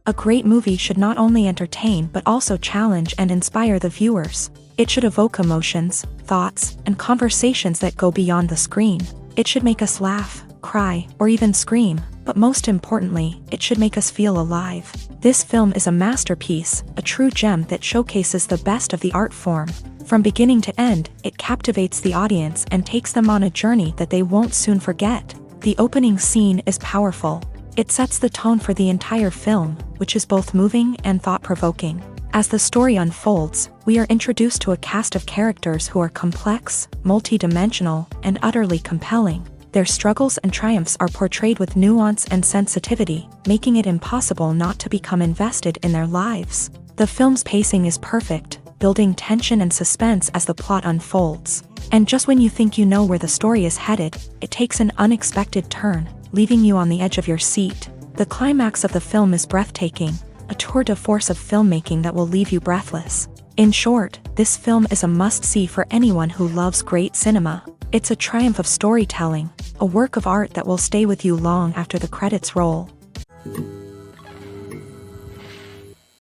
A great movie should not only entertain but also challenge and inspire the viewers. It should evoke emotions, thoughts, and conversations that go beyond the screen. It should make us laugh, cry, or even scream, but most importantly, it should make us feel alive. This film is a masterpiece, a true gem that showcases the best of the art form. From beginning to end, it captivates the audience and takes them on a journey that they won't soon forget. The opening scene is powerful. It sets the tone for the entire film, which is both moving and thought-provoking. As the story unfolds, we are introduced to a cast of characters who are complex, multi-dimensional, and utterly compelling. Their struggles and triumphs are portrayed with nuance and sensitivity, making it impossible not to become invested in their lives. The film's pacing is perfect, building tension and suspense as the plot unfolds. And just when you think you know where the story is headed, it takes an unexpected turn, leaving you on the edge of your seat. The climax of the film is breathtaking, a tour de force of filmmaking that will leave you breathless. In short, this film is a must-see for anyone who loves great cinema. It's a triumph of storytelling, a work of art that will stay with you long after the credits roll.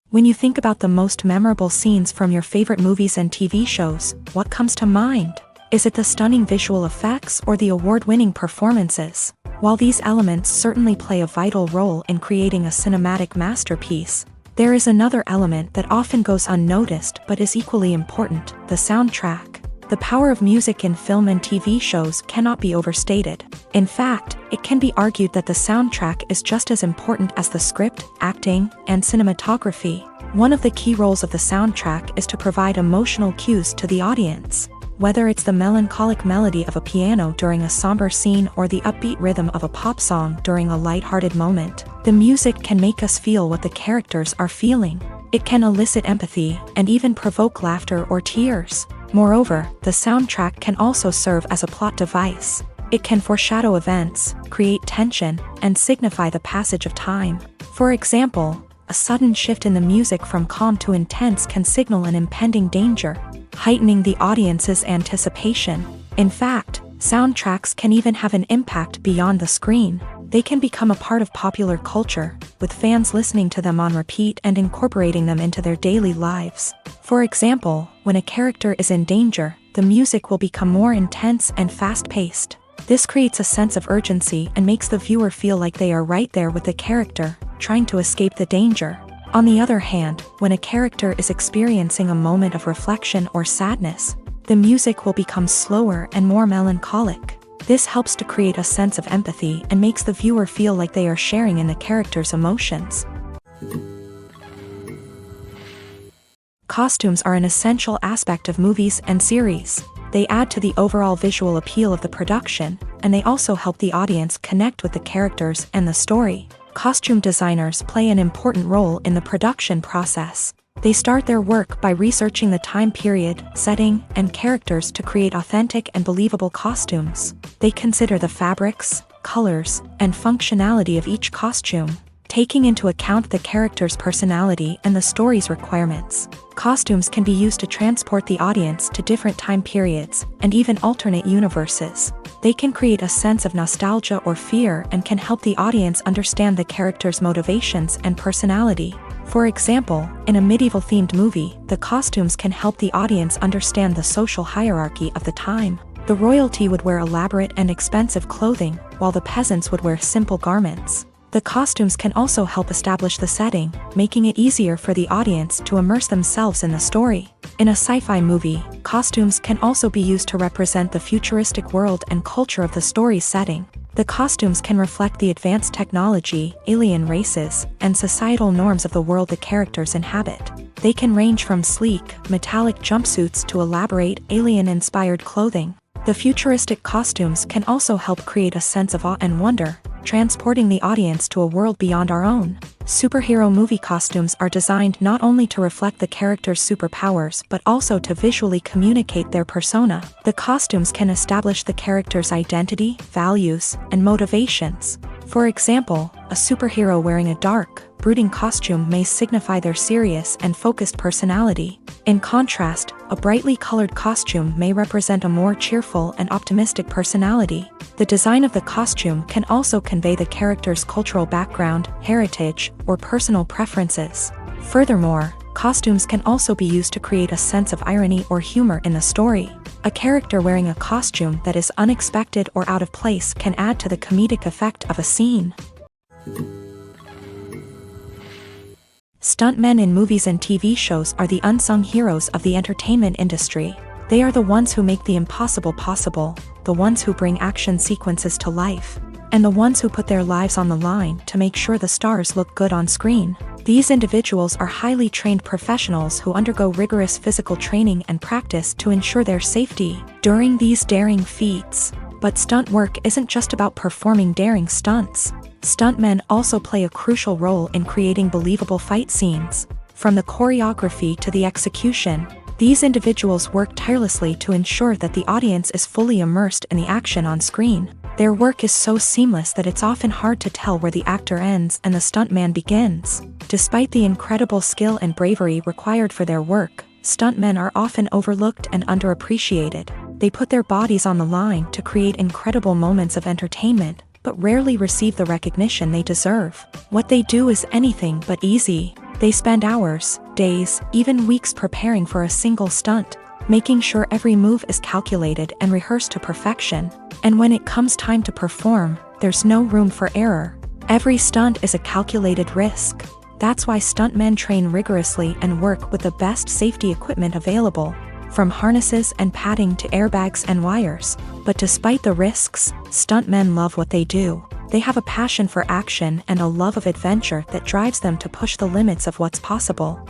When you think about the most memorable scenes from your favorite movies and TV shows, what comes to mind? Is it the stunning visual effects or the award-winning performances? While these elements certainly play a vital role in creating a cinematic masterpiece, there is another element that often goes unnoticed but is equally important: the soundtrack. The power of music in film and TV shows cannot be overstated. In fact, it can be argued that the soundtrack is just as important as the script, acting, and cinematography. One of the key roles of the soundtrack is to provide emotional cues to the audience. Whether it's the melancholic melody of a piano during a somber scene or the upbeat rhythm of a pop song during a light-hearted moment, the music can make us feel what the characters are feeling. It can elicit empathy and even provoke laughter or tears. Moreover, the soundtrack can also serve as a plot device. It can foreshadow events, create tension, and signify the passage of time. For example, a sudden shift in the music from calm to intense can signal an impending danger, heightening the audience's anticipation. In fact, soundtracks can even have an impact beyond the screen. They can become a part of popular culture, with fans listening to them on repeat and incorporating them into their daily lives. For example, when a character is in danger, the music will become more intense and fast-paced. This creates a sense of urgency and makes the viewer feel like they are right there with the character, trying to escape the danger. On the other hand, when a character is experiencing a moment of reflection or sadness, the music will become slower and more melancholic. This helps to create a sense of empathy and makes the viewer feel like they are sharing in the character's emotions. Costumes are an essential aspect of movies and series. They add to the overall visual appeal of the production, and they also help the audience connect with the characters and the story. Costume designers play an important role in the production process. They start their work by researching the time period, setting, and characters to create authentic and believable costumes. They consider the fabrics, colors, and functionality of each costume, taking into account the character's personality and the story's requirements. Costumes can be used to transport the audience to different time periods and even alternate universes. They can create a sense of nostalgia or fear and can help the audience understand the character's motivations and personality. For example, in a medieval-themed movie, the costumes can help the audience understand the social hierarchy of the time. The royalty would wear elaborate and expensive clothing, while the peasants would wear simple garments. The costumes can also help establish the setting, making it easier for the audience to immerse themselves in the story. In a sci-fi movie, costumes can also be used to represent the futuristic world and culture of the story's setting. The costumes can reflect the advanced technology, alien races, and societal norms of the world the characters inhabit. They can range from sleek, metallic jumpsuits to elaborate, alien-inspired clothing. The futuristic costumes can also help create a sense of awe and wonder, transporting the audience to a world beyond our own. Superhero movie costumes are designed not only to reflect the character's superpowers but also to visually communicate their persona. The costumes can establish the character's identity, values, and motivations. For example, a superhero wearing a dark, brooding costume may signify their serious and focused personality. In contrast, a brightly colored costume may represent a more cheerful and optimistic personality. The design of the costume can also convey the character's cultural background, heritage, or personal preferences. Furthermore, costumes can also be used to create a sense of irony or humor in the story. A character wearing a costume that is unexpected or out of place can add to the comedic effect of a scene. Stuntmen in movies and TV shows are the unsung heroes of the entertainment industry. They are the ones who make the impossible possible, the ones who bring action sequences to life, and the ones who put their lives on the line to make sure the stars look good on screen. These individuals are highly trained professionals who undergo rigorous physical training and practice to ensure their safety during these daring feats. But stunt work isn't just about performing daring stunts. Stuntmen also play a crucial role in creating believable fight scenes. From the choreography to the execution, these individuals work tirelessly to ensure that the audience is fully immersed in the action on screen. Their work is so seamless that it's often hard to tell where the actor ends and the stuntman begins. Despite the incredible skill and bravery required for their work, stuntmen are often overlooked and underappreciated. They put their bodies on the line to create incredible moments of entertainment, but rarely receive the recognition they deserve. What they do is anything but easy. They spend hours, days, even weeks preparing for a single stunt, making sure every move is calculated and rehearsed to perfection. And when it comes time to perform, there's no room for error. Every stunt is a calculated risk. That's why stuntmen train rigorously and work with the best safety equipment available, from harnesses and padding to airbags and wires. But despite the risks, stuntmen love what they do. They have a passion for action and a love of adventure that drives them to push the limits of what's possible.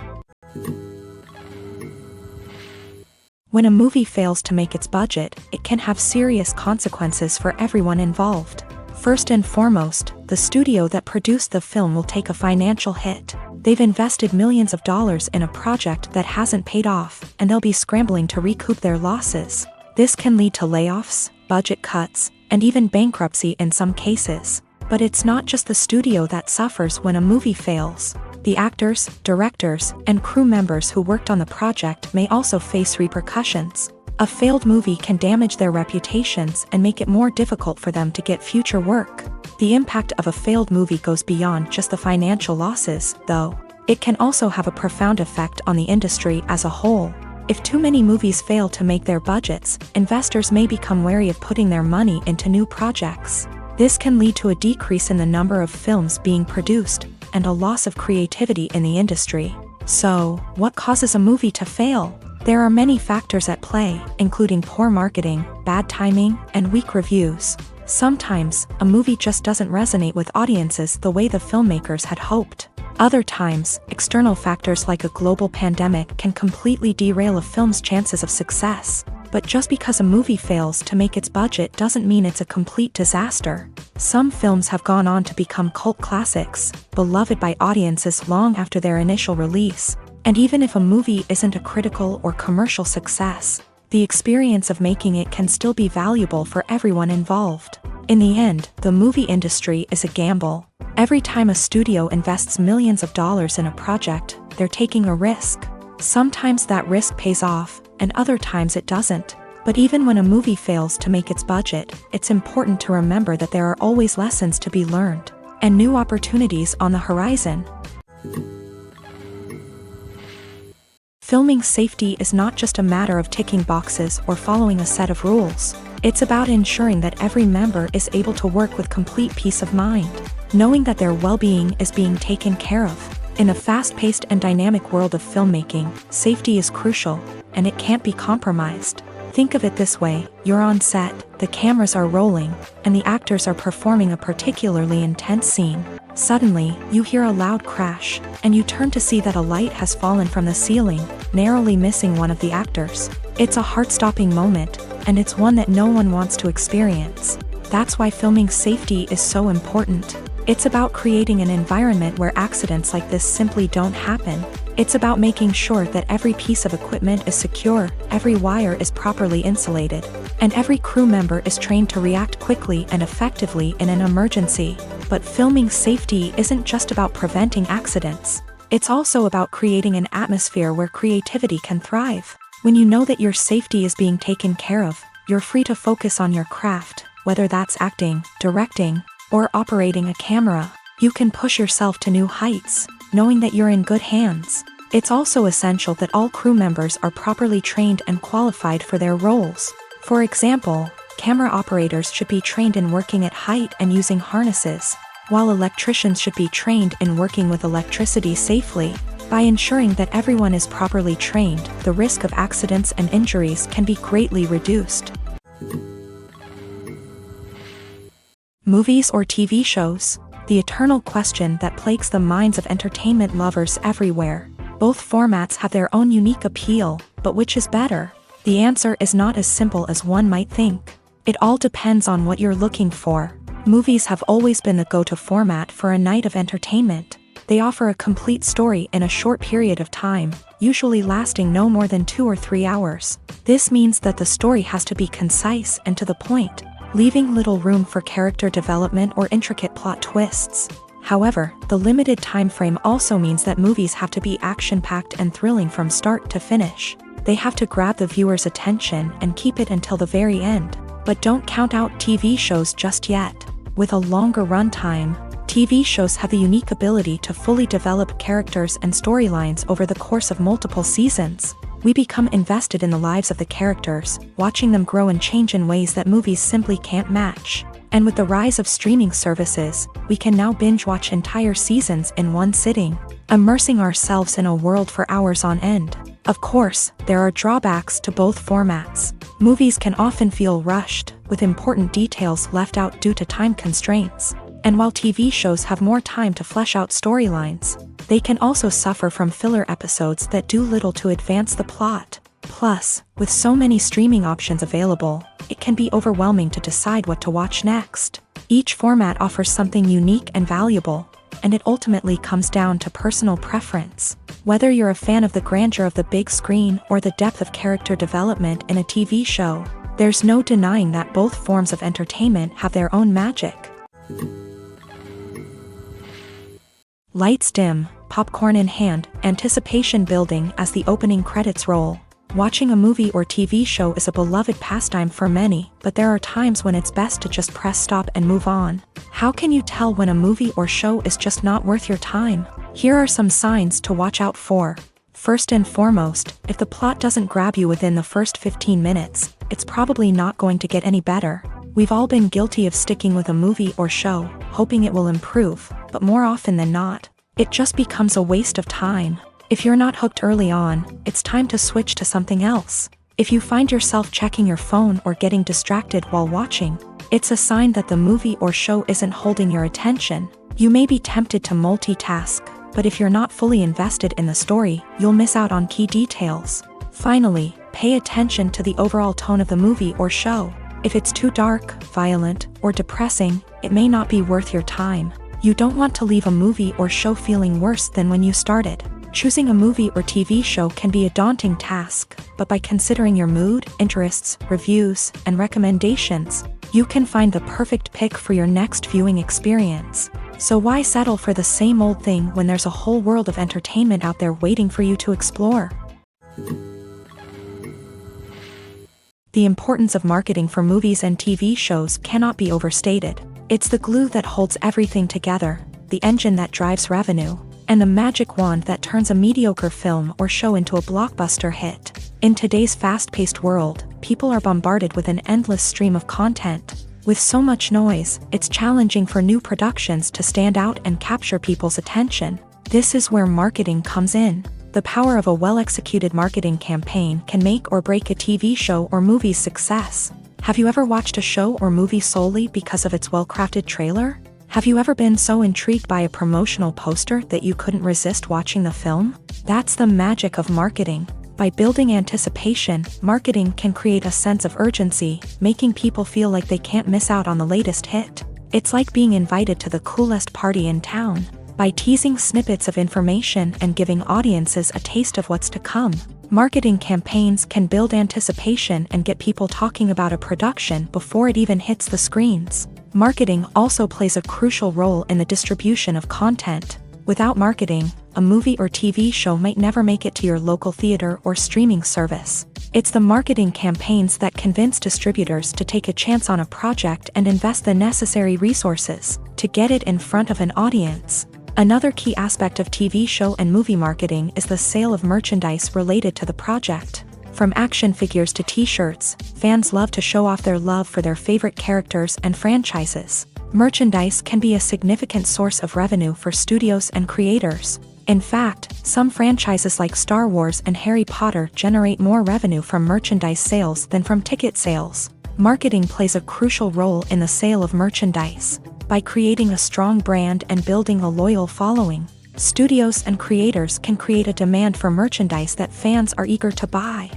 When a movie fails to make its budget, it can have serious consequences for everyone involved. First and foremost, the studio that produced the film will take a financial hit. They've invested millions of dollars in a project that hasn't paid off, and they'll be scrambling to recoup their losses. This can lead to layoffs, budget cuts, and even bankruptcy in some cases. But it's not just the studio that suffers when a movie fails. The actors, directors, and crew members who worked on the project may also face repercussions. A failed movie can damage their reputations and make it more difficult for them to get future work. The impact of a failed movie goes beyond just the financial losses, though. It can also have a profound effect on the industry as a whole. If too many movies fail to make their budgets, investors may become wary of putting their money into new projects. This can lead to a decrease in the number of films being produced, and a loss of creativity in the industry. So, what causes a movie to fail? There are many factors at play, including poor marketing, bad timing, and weak reviews. Sometimes, a movie just doesn't resonate with audiences the way the filmmakers had hoped. Other times, external factors like a global pandemic can completely derail a film's chances of success. But just because a movie fails to make its budget doesn't mean it's a complete disaster. Some films have gone on to become cult classics, beloved by audiences long after their initial release. And even if a movie isn't a critical or commercial success, the experience of making it can still be valuable for everyone involved. In the end, the movie industry is a gamble. Every time a studio invests millions of dollars in a project, they're taking a risk. Sometimes that risk pays off, and other times it doesn't. But even when a movie fails to make its budget, it's important to remember that there are always lessons to be learned, and new opportunities on the horizon. Filming safety is not just a matter of ticking boxes or following a set of rules. It's about ensuring that every member is able to work with complete peace of mind, knowing that their well-being is being taken care of. In a fast-paced and dynamic world of filmmaking, safety is crucial, and it can't be compromised. Think of it this way: you're on set, the cameras are rolling, and the actors are performing a particularly intense scene. Suddenly, you hear a loud crash, and you turn to see that a light has fallen from the ceiling, narrowly missing one of the actors. It's a heart-stopping moment, and it's one that no one wants to experience. That's why filming safety is so important. It's about creating an environment where accidents like this simply don't happen. It's about making sure that every piece of equipment is secure, every wire is properly insulated, and every crew member is trained to react quickly and effectively in an emergency. But filming safety isn't just about preventing accidents. It's also about creating an atmosphere where creativity can thrive. When you know that your safety is being taken care of, you're free to focus on your craft, whether that's acting, directing, or operating a camera. You can push yourself to new heights, knowing that you're in good hands. It's also essential that all crew members are properly trained and qualified for their roles. For example, camera operators should be trained in working at height and using harnesses, while electricians should be trained in working with electricity safely. By ensuring that everyone is properly trained, the risk of accidents and injuries can be greatly reduced. Movies or TV shows? The eternal question that plagues the minds of entertainment lovers everywhere. Both formats have their own unique appeal, but which is better? The answer is not as simple as one might think. It all depends on what you're looking for. Movies have always been the go-to format for a night of entertainment. They offer a complete story in a short period of time, usually lasting no more than 2 or 3 hours. This means that the story has to be concise and to the point, leaving little room for character development or intricate plot twists. However, the limited time frame also means that movies have to be action-packed and thrilling from start to finish. They have to grab the viewer's attention and keep it until the very end. But don't count out TV shows just yet. With a longer runtime, TV shows have the unique ability to fully develop characters and storylines over the course of multiple seasons. We become invested in the lives of the characters, watching them grow and change in ways that movies simply can't match. And with the rise of streaming services, we can now binge-watch entire seasons in one sitting, immersing ourselves in a world for hours on end. Of course, there are drawbacks to both formats. Movies can often feel rushed, with important details left out due to time constraints. And while TV shows have more time to flesh out storylines, they can also suffer from filler episodes that do little to advance the plot. Plus, with so many streaming options available, it can be overwhelming to decide what to watch next. Each format offers something unique and valuable, and it ultimately comes down to personal preference. Whether you're a fan of the grandeur of the big screen or the depth of character development in a TV show, there's no denying that both forms of entertainment have their own magic. Lights dim, popcorn in hand, anticipation building as the opening credits roll. Watching a movie or TV show is a beloved pastime for many, but there are times when it's best to just press stop and move on. How can you tell when a movie or show is just not worth your time? Here are some signs to watch out for. First and foremost, if the plot doesn't grab you within the first 15 minutes, it's probably not going to get any better. We've all been guilty of sticking with a movie or show, hoping it will improve, but more often than not, it just becomes a waste of time. If you're not hooked early on, it's time to switch to something else. If you find yourself checking your phone or getting distracted while watching, it's a sign that the movie or show isn't holding your attention. You may be tempted to multitask, but if you're not fully invested in the story, you'll miss out on key details. Finally, pay attention to the overall tone of the movie or show. If it's too dark, violent, or depressing, it may not be worth your time. You don't want to leave a movie or show feeling worse than when you started. Choosing a movie or TV show can be a daunting task, but by considering your mood, interests, reviews, and recommendations, you can find the perfect pick for your next viewing experience. So why settle for the same old thing when there's a whole world of entertainment out there waiting for you to explore? The importance of marketing for movies and TV shows cannot be overstated. It's the glue that holds everything together, the engine that drives revenue, and the magic wand that turns a mediocre film or show into a blockbuster hit. In today's fast-paced world, people are bombarded with an endless stream of content. With so much noise, it's challenging for new productions to stand out and capture people's attention. This is where marketing comes in. The power of a well-executed marketing campaign can make or break a TV show or movie's success. Have you ever watched a show or movie solely because of its well-crafted trailer? Have you ever been so intrigued by a promotional poster that you couldn't resist watching the film? That's the magic of marketing. By building anticipation, marketing can create a sense of urgency, making people feel like they can't miss out on the latest hit. It's like being invited to the coolest party in town. By teasing snippets of information and giving audiences a taste of what's to come, marketing campaigns can build anticipation and get people talking about a production before it even hits the screens. Marketing also plays a crucial role in the distribution of content. Without marketing, a movie or TV show might never make it to your local theater or streaming service. It's the marketing campaigns that convince distributors to take a chance on a project and invest the necessary resources to get it in front of an audience. Another key aspect of TV show and movie marketing is the sale of merchandise related to the project. From action figures to t-shirts, fans love to show off their love for their favorite characters and franchises. Merchandise can be a significant source of revenue for studios and creators. In fact, some franchises like Star Wars and Harry Potter generate more revenue from merchandise sales than from ticket sales. Marketing plays a crucial role in the sale of merchandise. By creating a strong brand and building a loyal following, studios and creators can create a demand for merchandise that fans are eager to buy.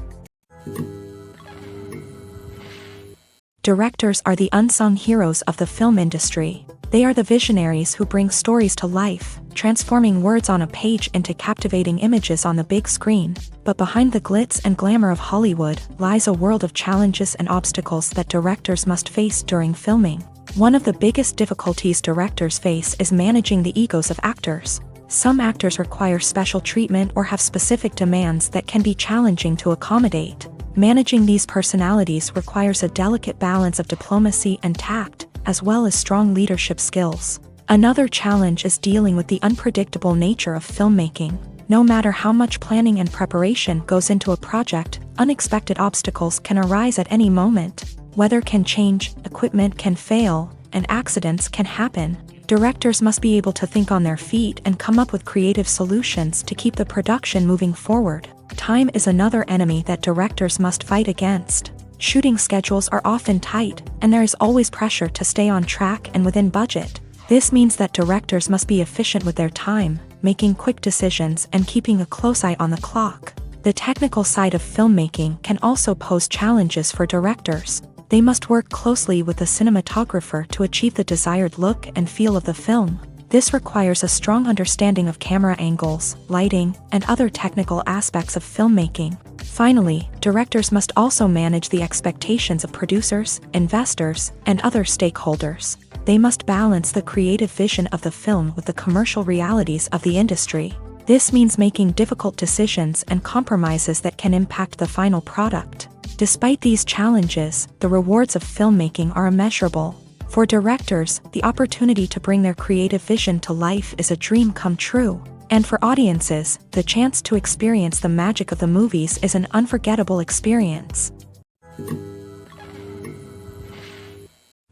Directors are the unsung heroes of the film industry. They are the visionaries who bring stories to life, transforming words on a page into captivating images on the big screen. But behind the glitz and glamour of Hollywood lies a world of challenges and obstacles that directors must face during filming. One of the biggest difficulties directors face is managing the egos of actors. Some actors require special treatment or have specific demands that can be challenging to accommodate. Managing these personalities requires a delicate balance of diplomacy and tact, as well as strong leadership skills. Another challenge is dealing with the unpredictable nature of filmmaking. No matter how much planning and preparation goes into a project, unexpected obstacles can arise at any moment. Weather can change, equipment can fail, and accidents can happen. Directors must be able to think on their feet and come up with creative solutions to keep the production moving forward. Time is another enemy that directors must fight against. Shooting schedules are often tight, and there is always pressure to stay on track and within budget. This means that directors must be efficient with their time, making quick decisions and keeping a close eye on the clock. The technical side of filmmaking can also pose challenges for directors. They must work closely with the cinematographer to achieve the desired look and feel of the film. This requires a strong understanding of camera angles, lighting, and other technical aspects of filmmaking. Finally, directors must also manage the expectations of producers, investors, and other stakeholders. They must balance the creative vision of the film with the commercial realities of the industry. This means making difficult decisions and compromises that can impact the final product. Despite these challenges, the rewards of filmmaking are immeasurable. For directors, the opportunity to bring their creative vision to life is a dream come true. And for audiences, the chance to experience the magic of the movies is an unforgettable experience.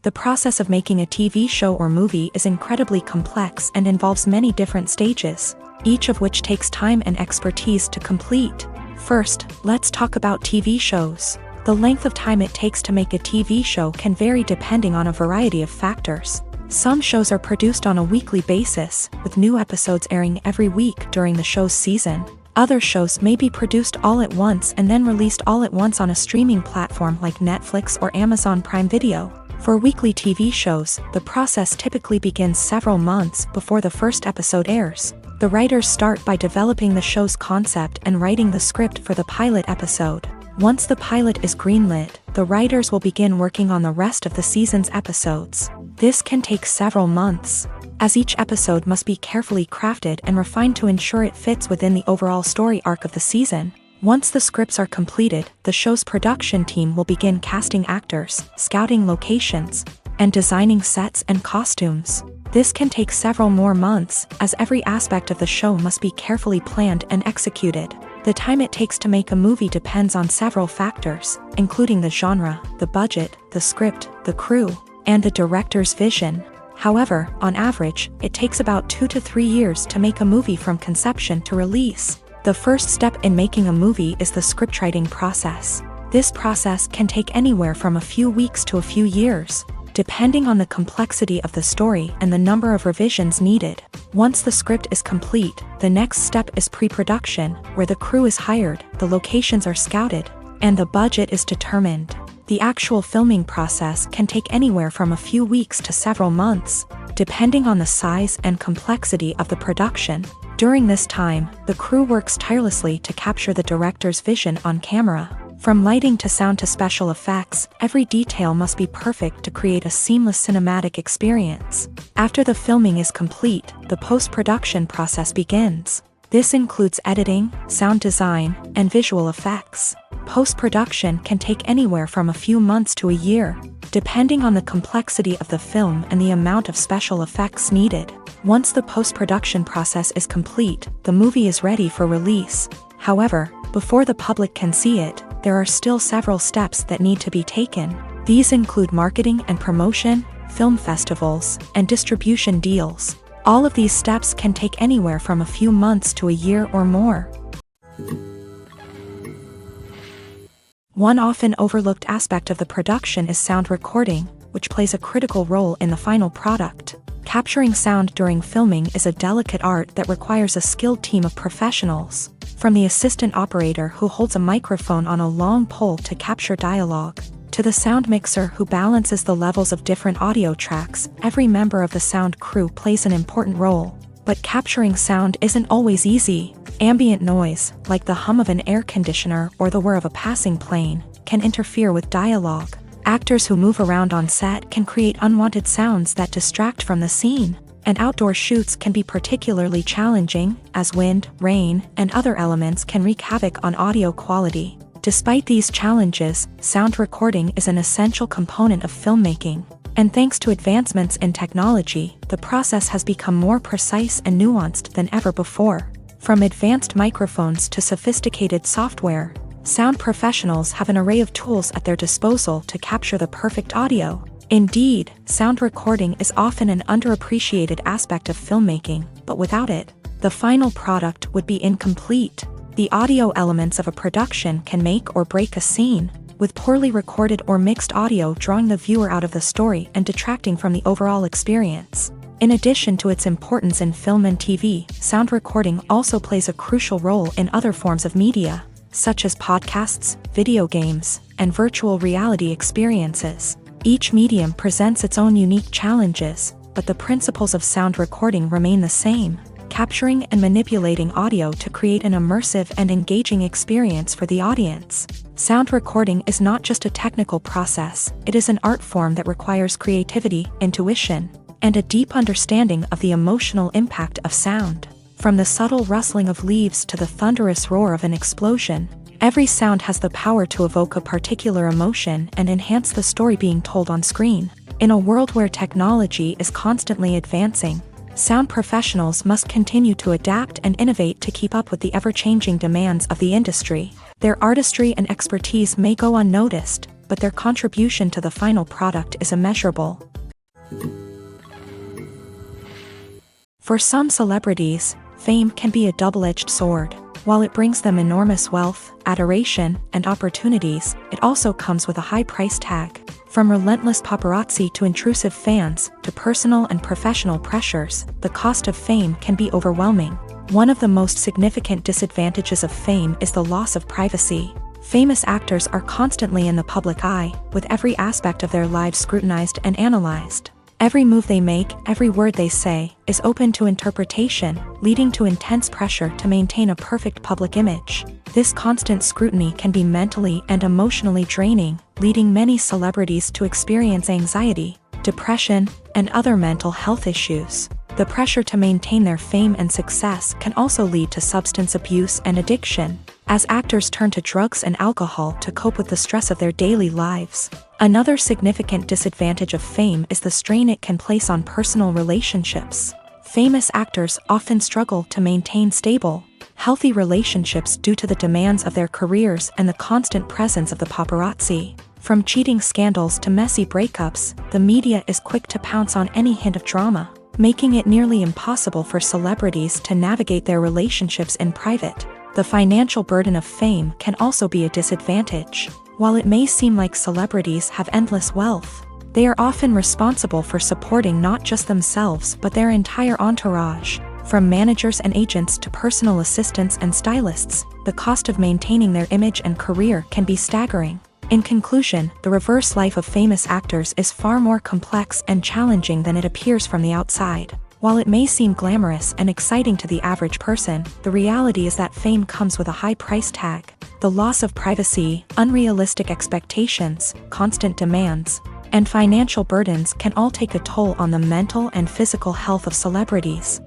The process of making a TV show or movie is incredibly complex and involves many different stages, each of which takes time and expertise to complete. First, let's talk about TV shows. The length of time it takes to make a TV show can vary depending on a variety of factors. Some shows are produced on a weekly basis, with new episodes airing every week during the show's season. Other shows may be produced all at once and then released all at once on a streaming platform like Netflix or Amazon Prime Video. For weekly TV shows, the process typically begins several months before the first episode airs. The writers start by developing the show's concept and writing the script for the pilot episode. Once the pilot is greenlit, the writers will begin working on the rest of the season's episodes. This can take several months, as each episode must be carefully crafted and refined to ensure it fits within the overall story arc of the season. Once the scripts are completed, the show's production team will begin casting actors, scouting locations, and designing sets and costumes. This can take several more months, as every aspect of the show must be carefully planned and executed. The time it takes to make a movie depends on several factors, including the genre, the budget, the script, the crew, and the director's vision. However, on average, it takes about 2 to 3 years to make a movie from conception to release. The first step in making a movie is the scriptwriting process. This process can take anywhere from a few weeks to a few years, depending on the complexity of the story and the number of revisions needed. Once the script is complete, the next step is pre-production, where the crew is hired, the locations are scouted, and the budget is determined. The actual filming process can take anywhere from a few weeks to several months, depending on the size and complexity of the production. During this time, the crew works tirelessly to capture the director's vision on camera. From lighting to sound to special effects, every detail must be perfect to create a seamless cinematic experience. After the filming is complete, the post-production process begins. This includes editing, sound design, and visual effects. Post-production can take anywhere from a few months to a year, depending on the complexity of the film and the amount of special effects needed. Once the post-production process is complete, the movie is ready for release. However, before the public can see it, there are still several steps that need to be taken. These include marketing and promotion, film festivals, and distribution deals. All of these steps can take anywhere from a few months to a year or more. One often overlooked aspect of the production is sound recording, which plays a critical role in the final product. Capturing sound during filming is a delicate art that requires a skilled team of professionals. From the assistant operator who holds a microphone on a long pole to capture dialogue, to the sound mixer who balances the levels of different audio tracks, every member of the sound crew plays an important role. But capturing sound isn't always easy. Ambient noise, like the hum of an air conditioner or the whir of a passing plane, can interfere with dialogue. Actors who move around on set can create unwanted sounds that distract from the scene. And outdoor shoots can be particularly challenging, as wind, rain, and other elements can wreak havoc on audio quality. Despite these challenges, sound recording is an essential component of filmmaking. And thanks to advancements in technology, the process has become more precise and nuanced than ever before. From advanced microphones to sophisticated software, sound professionals have an array of tools at their disposal to capture the perfect audio. Indeed, sound recording is often an underappreciated aspect of filmmaking, but without it, the final product would be incomplete. The audio elements of a production can make or break a scene, with poorly recorded or mixed audio drawing the viewer out of the story and detracting from the overall experience. In addition to its importance in film and TV, sound recording also plays a crucial role in other forms of media, such as podcasts, video games, and virtual reality experiences. Each medium presents its own unique challenges, but the principles of sound recording remain the same, capturing and manipulating audio to create an immersive and engaging experience for the audience. Sound recording is not just a technical process, it is an art form that requires creativity, intuition, and a deep understanding of the emotional impact of sound. From the subtle rustling of leaves to the thunderous roar of an explosion, every sound has the power to evoke a particular emotion and enhance the story being told on screen. In a world where technology is constantly advancing, sound professionals must continue to adapt and innovate to keep up with the ever-changing demands of the industry. Their artistry and expertise may go unnoticed, but their contribution to the final product is immeasurable. For some celebrities, fame can be a double-edged sword. While it brings them enormous wealth, adoration, and opportunities, it also comes with a high price tag. From relentless paparazzi to intrusive fans, to personal and professional pressures, the cost of fame can be overwhelming. One of the most significant disadvantages of fame is the loss of privacy. Famous actors are constantly in the public eye, with every aspect of their lives scrutinized and analyzed. Every move they make, every word they say, is open to interpretation, leading to intense pressure to maintain a perfect public image. This constant scrutiny can be mentally and emotionally draining, leading many celebrities to experience anxiety, depression, and other mental health issues. The pressure to maintain their fame and success can also lead to substance abuse and addiction, as actors turn to drugs and alcohol to cope with the stress of their daily lives. Another significant disadvantage of fame is the strain it can place on personal relationships. Famous actors often struggle to maintain stable, healthy relationships due to the demands of their careers and the constant presence of the paparazzi. From cheating scandals to messy breakups, the media is quick to pounce on any hint of drama, making it nearly impossible for celebrities to navigate their relationships in private. The financial burden of fame can also be a disadvantage. While it may seem like celebrities have endless wealth, they are often responsible for supporting not just themselves but their entire entourage. From managers and agents to personal assistants and stylists, the cost of maintaining their image and career can be staggering. In conclusion, the reverse life of famous actors is far more complex and challenging than it appears from the outside. While it may seem glamorous and exciting to the average person, the reality is that fame comes with a high price tag. The loss of privacy, unrealistic expectations, constant demands, and financial burdens can all take a toll on the mental and physical health of celebrities.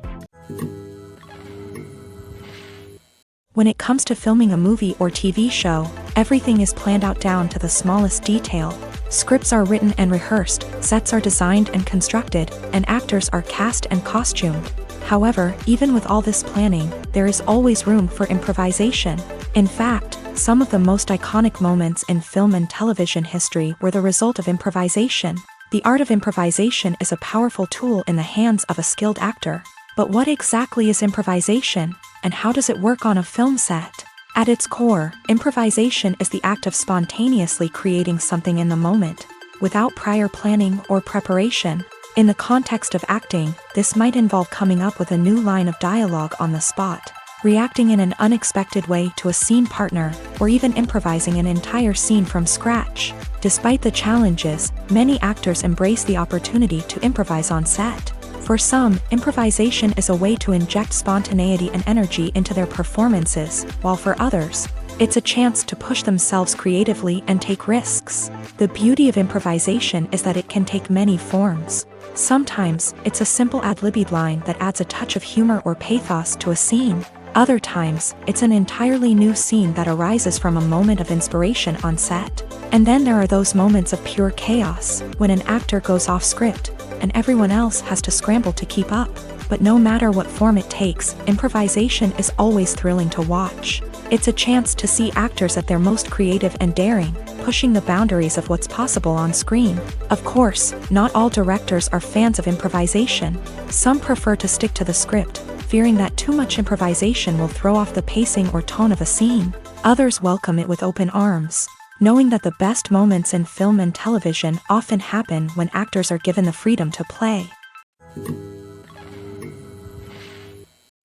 When it comes to filming a movie or TV show, everything is planned out down to the smallest detail. Scripts are written and rehearsed, sets are designed and constructed, and actors are cast and costumed. However, even with all this planning, there is always room for improvisation. In fact, some of the most iconic moments in film and television history were the result of improvisation. The art of improvisation is a powerful tool in the hands of a skilled actor. But what exactly is improvisation, and how does it work on a film set? At its core, improvisation is the act of spontaneously creating something in the moment, without prior planning or preparation. In the context of acting, this might involve coming up with a new line of dialogue on the spot, reacting in an unexpected way to a scene partner, or even improvising an entire scene from scratch. Despite the challenges, many actors embrace the opportunity to improvise on set. For some, improvisation is a way to inject spontaneity and energy into their performances, while for others, it's a chance to push themselves creatively and take risks. The beauty of improvisation is that it can take many forms. Sometimes, it's a simple ad-libbed line that adds a touch of humor or pathos to a scene. Other times, it's an entirely new scene that arises from a moment of inspiration on set. And then there are those moments of pure chaos, when an actor goes off script, and everyone else has to scramble to keep up. But no matter what form it takes, improvisation is always thrilling to watch. It's a chance to see actors at their most creative and daring, pushing the boundaries of what's possible on screen. Of course, not all directors are fans of improvisation. Some prefer to stick to the script, fearing that too much improvisation will throw off the pacing or tone of a scene. Others welcome it with open arms, knowing that the best moments in film and television often happen when actors are given the freedom to play.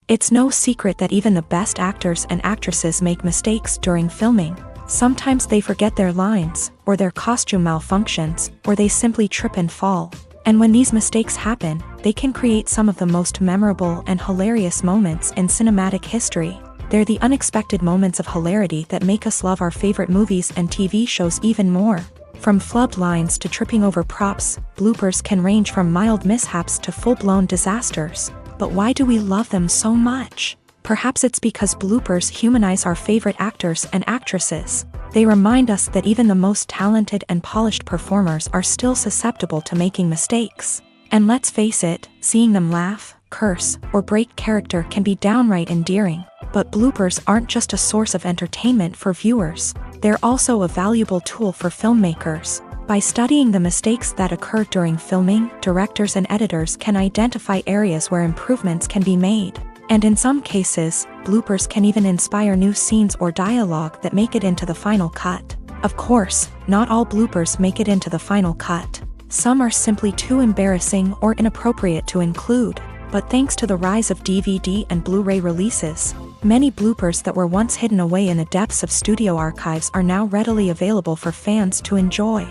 It's no secret that even the best actors and actresses make mistakes during filming. Sometimes they forget their lines, or their costume malfunctions, or they simply trip and fall. And when these mistakes happen, they can create some of the most memorable and hilarious moments in cinematic history. They're the unexpected moments of hilarity that make us love our favorite movies and TV shows even more. From flubbed lines to tripping over props, bloopers can range from mild mishaps to full-blown disasters. But why do we love them so much? Perhaps it's because bloopers humanize our favorite actors and actresses. They remind us that even the most talented and polished performers are still susceptible to making mistakes. And let's face it, seeing them laugh, curse, or break character can be downright endearing. But bloopers aren't just a source of entertainment for viewers. They're also a valuable tool for filmmakers. By studying the mistakes that occur during filming, directors and editors can identify areas where improvements can be made. And in some cases, bloopers can even inspire new scenes or dialogue that make it into the final cut. Of course, not all bloopers make it into the final cut. Some are simply too embarrassing or inappropriate to include. But thanks to the rise of DVD and Blu-ray releases, many bloopers that were once hidden away in the depths of studio archives are now readily available for fans to enjoy.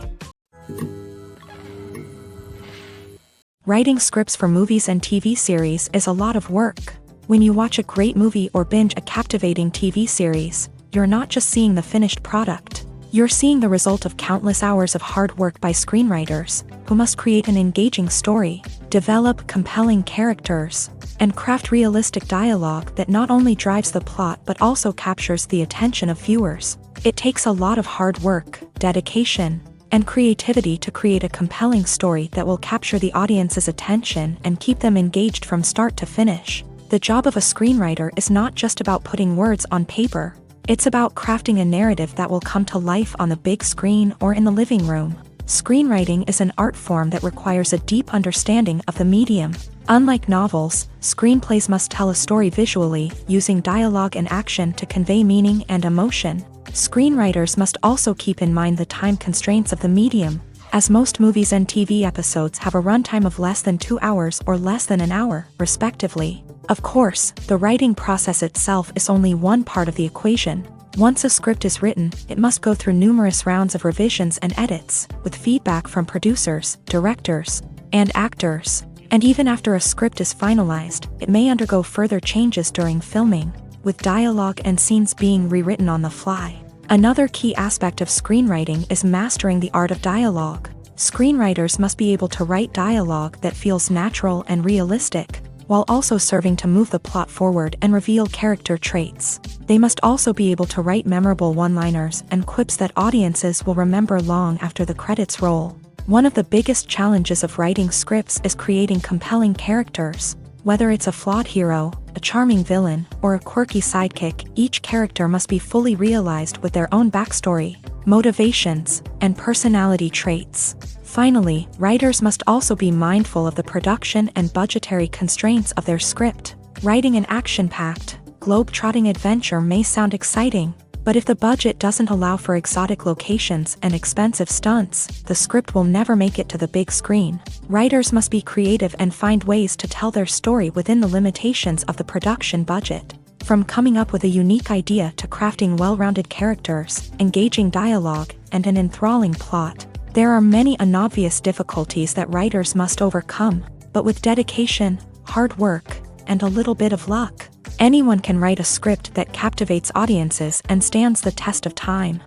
Writing scripts for movies and TV series is a lot of work. When you watch a great movie or binge a captivating TV series, you're not just seeing the finished product. You're seeing the result of countless hours of hard work by screenwriters, who must create an engaging story, develop compelling characters, and craft realistic dialogue that not only drives the plot but also captures the attention of viewers. It takes a lot of hard work, dedication, and creativity to create a compelling story that will capture the audience's attention and keep them engaged from start to finish. The job of a screenwriter is not just about putting words on paper. It's about crafting a narrative that will come to life on the big screen or in the living room. Screenwriting is an art form that requires a deep understanding of the medium. Unlike novels, screenplays must tell a story visually, using dialogue and action to convey meaning and emotion. Screenwriters must also keep in mind the time constraints of the medium, as most movies and TV episodes have a runtime of less than 2 hours or less than an hour, respectively. Of course, the writing process itself is only one part of the equation. Once a script is written, it must go through numerous rounds of revisions and edits, with feedback from producers, directors, and actors. And even after a script is finalized, it may undergo further changes during filming, with dialogue and scenes being rewritten on the fly. Another key aspect of screenwriting is mastering the art of dialogue. Screenwriters must be able to write dialogue that feels natural and realistic, while also serving to move the plot forward and reveal character traits. They must also be able to write memorable one-liners and quips that audiences will remember long after the credits roll. One of the biggest challenges of writing scripts is creating compelling characters. Whether it's a flawed hero, a charming villain, or a quirky sidekick, each character must be fully realized with their own backstory, motivations, and personality traits. Finally, writers must also be mindful of the production and budgetary constraints of their script. Writing an action-packed, globe-trotting adventure may sound exciting, but if the budget doesn't allow for exotic locations and expensive stunts, the script will never make it to the big screen. Writers must be creative and find ways to tell their story within the limitations of the production budget. From coming up with a unique idea to crafting well-rounded characters, engaging dialogue, and an enthralling plot, there are many unobvious difficulties that writers must overcome, but with dedication, hard work, and a little bit of luck, anyone can write a script that captivates audiences and stands the test of time.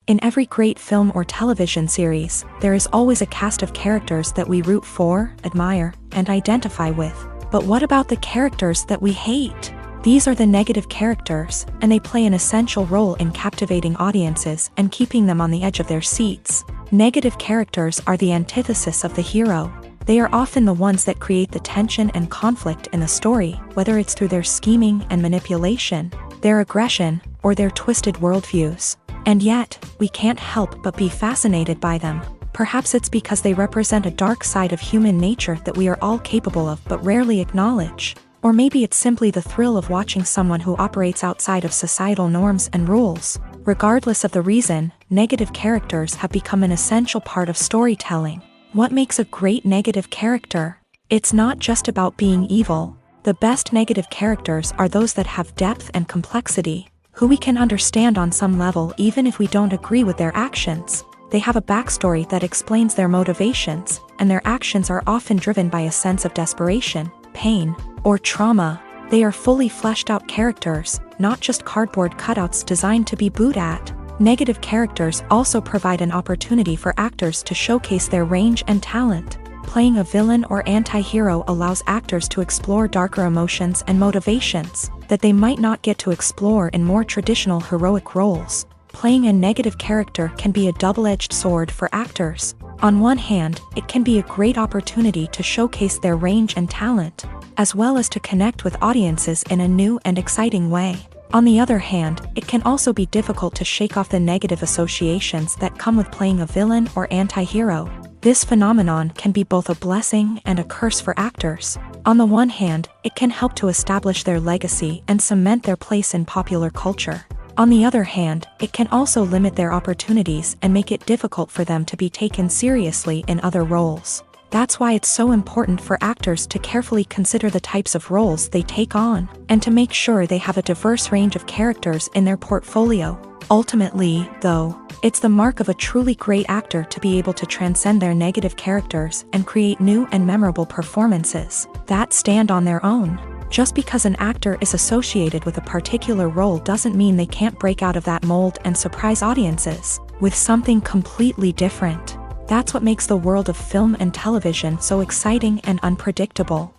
In every great film or television series, there is always a cast of characters that we root for, admire, and identify with. But what about the characters that we hate? These are the negative characters, and they play an essential role in captivating audiences and keeping them on the edge of their seats. Negative characters are the antithesis of the hero. They are often the ones that create the tension and conflict in the story, whether it's through their scheming and manipulation, their aggression, or their twisted worldviews. And yet, we can't help but be fascinated by them. Perhaps it's because they represent a dark side of human nature that we are all capable of but rarely acknowledge. Or maybe it's simply the thrill of watching someone who operates outside of societal norms and rules. Regardless of the reason, negative characters have become an essential part of storytelling. What makes a great negative character? It's not just about being evil. The best negative characters are those that have depth and complexity, who we can understand on some level even if we don't agree with their actions. They have a backstory that explains their motivations, and their actions are often driven by a sense of desperation, pain, or trauma. They are fully fleshed out characters, not just cardboard cutouts designed to be booed at. Negative characters also provide an opportunity for actors to showcase their range and talent. Playing a villain or anti-hero allows actors to explore darker emotions and motivations that they might not get to explore in more traditional heroic roles. Playing a negative character can be a double-edged sword for actors. On one hand, it can be a great opportunity to showcase their range and talent, as well as to connect with audiences in a new and exciting way. On the other hand, it can also be difficult to shake off the negative associations that come with playing a villain or anti-hero. This phenomenon can be both a blessing and a curse for actors. On the one hand, it can help to establish their legacy and cement their place in popular culture. On the other hand, it can also limit their opportunities and make it difficult for them to be taken seriously in other roles. That's why it's so important for actors to carefully consider the types of roles they take on, and to make sure they have a diverse range of characters in their portfolio. Ultimately, though, it's the mark of a truly great actor to be able to transcend their negative characters and create new and memorable performances that stand on their own. Just because an actor is associated with a particular role doesn't mean they can't break out of that mold and surprise audiences with something completely different. That's what makes the world of film and television so exciting and unpredictable.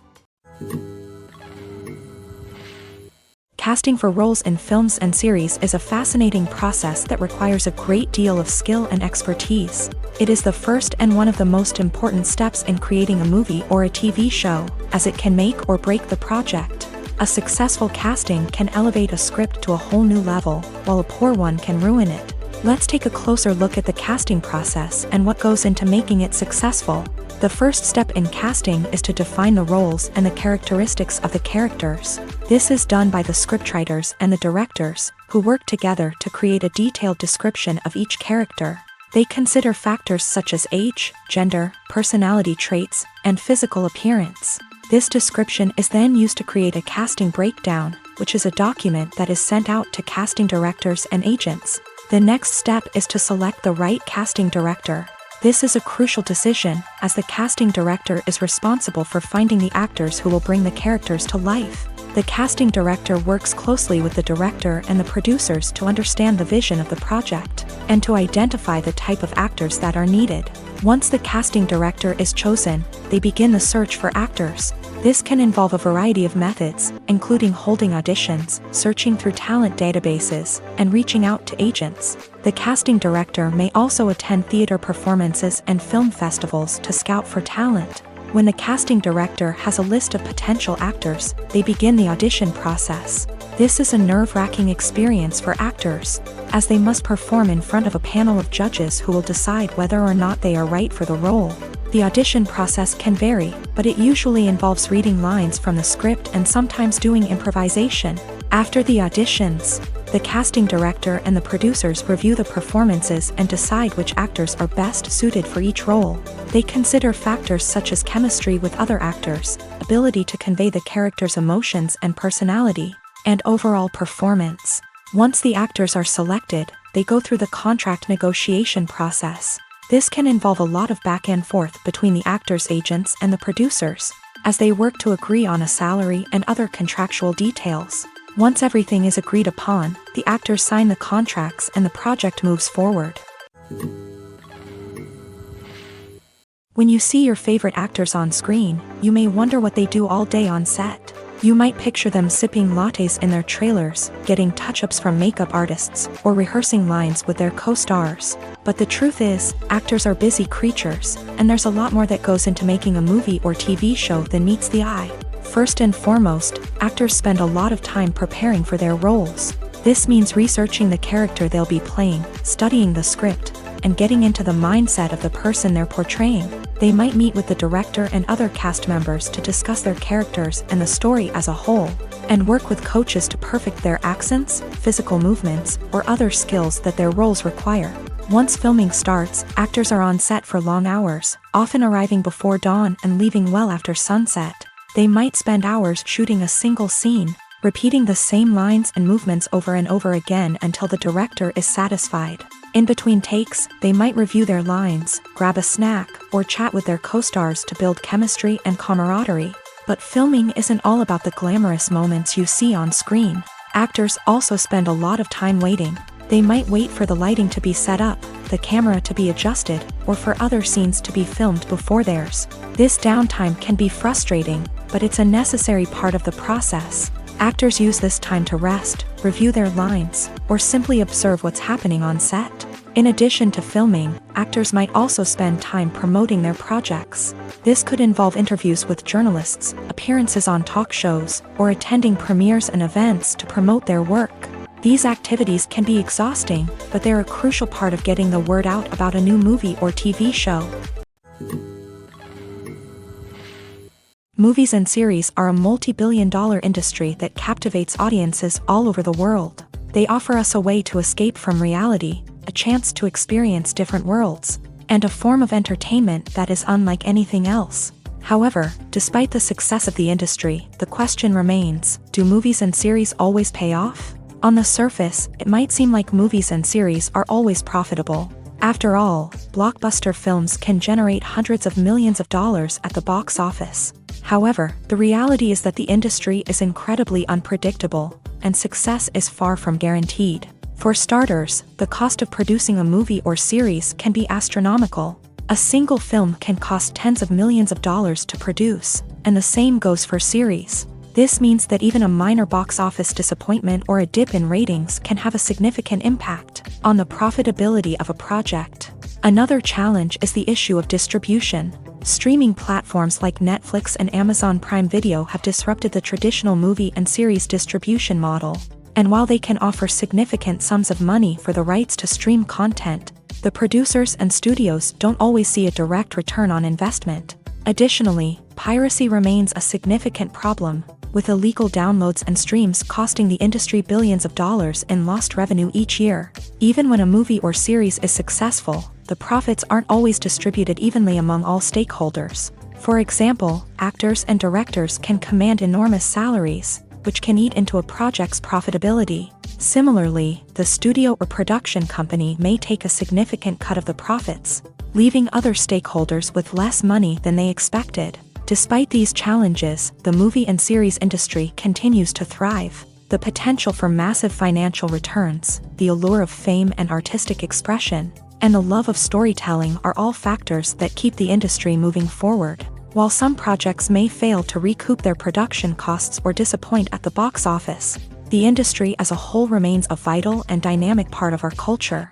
Casting for roles in films and series is a fascinating process that requires a great deal of skill and expertise. It is the first and one of the most important steps in creating a movie or a TV show, as it can make or break the project. A successful casting can elevate a script to a whole new level, while a poor one can ruin it. Let's take a closer look at the casting process and what goes into making it successful. The first step in casting is to define the roles and the characteristics of the characters. This is done by the scriptwriters and the directors, who work together to create a detailed description of each character. They consider factors such as age, gender, personality traits, and physical appearance. This description is then used to create a casting breakdown, which is a document that is sent out to casting directors and agents. The next step is to select the right casting director. This is a crucial decision, as the casting director is responsible for finding the actors who will bring the characters to life. The casting director works closely with the director and the producers to understand the vision of the project, and to identify the type of actors that are needed. Once the casting director is chosen, they begin the search for actors. This can involve a variety of methods, including holding auditions, searching through talent databases, and reaching out to agents. The casting director may also attend theater performances and film festivals to scout for talent. When the casting director has a list of potential actors, they begin the audition process. This is a nerve-wracking experience for actors, as they must perform in front of a panel of judges who will decide whether or not they are right for the role. The audition process can vary, but it usually involves reading lines from the script and sometimes doing improvisation. After the auditions, the casting director and the producers review the performances and decide which actors are best suited for each role. They consider factors such as chemistry with other actors, ability to convey the character's emotions and personality, and overall performance. Once the actors are selected, they go through the contract negotiation process. This can involve a lot of back and forth between the actors' agents and the producers, as they work to agree on a salary and other contractual details. Once everything is agreed upon, the actors sign the contracts and the project moves forward. When you see your favorite actors on screen, you may wonder what they do all day on set. You might picture them sipping lattes in their trailers, getting touch-ups from makeup artists, or rehearsing lines with their co-stars. But the truth is, actors are busy creatures, and there's a lot more that goes into making a movie or TV show than meets the eye. First and foremost, actors spend a lot of time preparing for their roles. This means researching the character they'll be playing, studying the script, and getting into the mindset of the person they're portraying. They might meet with the director and other cast members to discuss their characters and the story as a whole, and work with coaches to perfect their accents, physical movements, or other skills that their roles require. Once filming starts, actors are on set for long hours, often arriving before dawn and leaving well after sunset. They might spend hours shooting a single scene, repeating the same lines and movements over and over again until the director is satisfied. In between takes, they might review their lines, grab a snack, or chat with their co-stars to build chemistry and camaraderie. But filming isn't all about the glamorous moments you see on screen. Actors also spend a lot of time waiting. They might wait for the lighting to be set up, the camera to be adjusted, or for other scenes to be filmed before theirs. This downtime can be frustrating, but it's a necessary part of the process. Actors use this time to rest, review their lines, or simply observe what's happening on set. In addition to filming, actors might also spend time promoting their projects. This could involve interviews with journalists, appearances on talk shows, or attending premieres and events to promote their work. These activities can be exhausting, but they're a crucial part of getting the word out about a new movie or TV show. Movies and series are a multi-billion-dollar industry that captivates audiences all over the world. They offer us a way to escape from reality, a chance to experience different worlds, and a form of entertainment that is unlike anything else. However, despite the success of the industry, the question remains, do movies and series always pay off? On the surface, it might seem like movies and series are always profitable. After all, blockbuster films can generate hundreds of millions of dollars at the box office. However, the reality is that the industry is incredibly unpredictable, and success is far from guaranteed. For starters, the cost of producing a movie or series can be astronomical. A single film can cost tens of millions of dollars to produce, and the same goes for series. This means that even a minor box office disappointment or a dip in ratings can have a significant impact on the profitability of a project. Another challenge is the issue of distribution. Streaming platforms like Netflix and Amazon Prime Video have disrupted the traditional movie and series distribution model. And while they can offer significant sums of money for the rights to stream content, the producers and studios don't always see a direct return on investment. Additionally, piracy remains a significant problem, with illegal downloads and streams costing the industry billions of dollars in lost revenue each year. Even when a movie or series is successful, the profits aren't always distributed evenly among all stakeholders. For example, actors and directors can command enormous salaries, which can eat into a project's profitability. Similarly, the studio or production company may take a significant cut of the profits, leaving other stakeholders with less money than they expected. Despite these challenges, the movie and series industry continues to thrive. The potential for massive financial returns, the allure of fame and artistic expression, and the love of storytelling are all factors that keep the industry moving forward. While some projects may fail to recoup their production costs or disappoint at the box office, the industry as a whole remains a vital and dynamic part of our culture.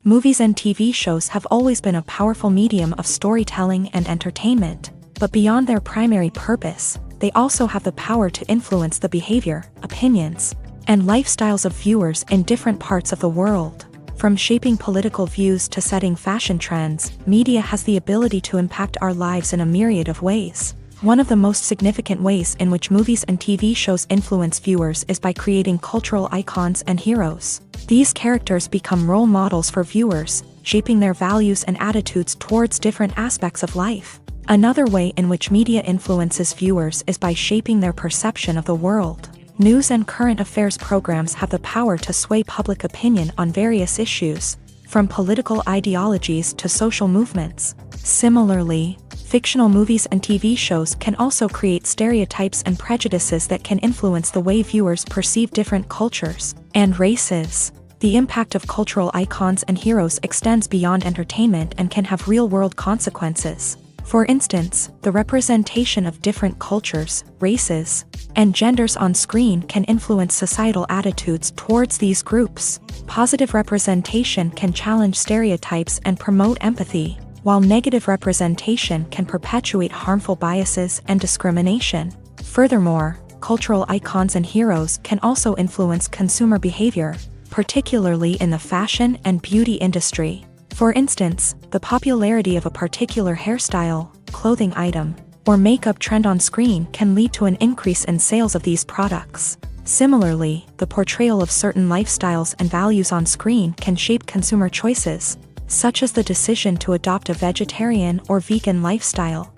Movies and TV shows have always been a powerful medium of storytelling and entertainment, but beyond their primary purpose, they also have the power to influence the behavior, opinions, and lifestyles of viewers in different parts of the world. From shaping political views to setting fashion trends, media has the ability to impact our lives in a myriad of ways. One of the most significant ways in which movies and TV shows influence viewers is by creating cultural icons and heroes. These characters become role models for viewers, shaping their values and attitudes towards different aspects of life. Another way in which media influences viewers is by shaping their perception of the world. News and current affairs programs have the power to sway public opinion on various issues, from political ideologies to social movements. Similarly, fictional movies and TV shows can also create stereotypes and prejudices that can influence the way viewers perceive different cultures and races. The impact of cultural icons and heroes extends beyond entertainment and can have real-world consequences. For instance, the representation of different cultures, races, and genders on screen can influence societal attitudes towards these groups. Positive representation can challenge stereotypes and promote empathy, while negative representation can perpetuate harmful biases and discrimination. Furthermore, cultural icons and heroes can also influence consumer behavior, particularly in the fashion and beauty industry. For instance, the popularity of a particular hairstyle, clothing item, or makeup trend on screen can lead to an increase in sales of these products. Similarly, the portrayal of certain lifestyles and values on screen can shape consumer choices, such as the decision to adopt a vegetarian or vegan lifestyle.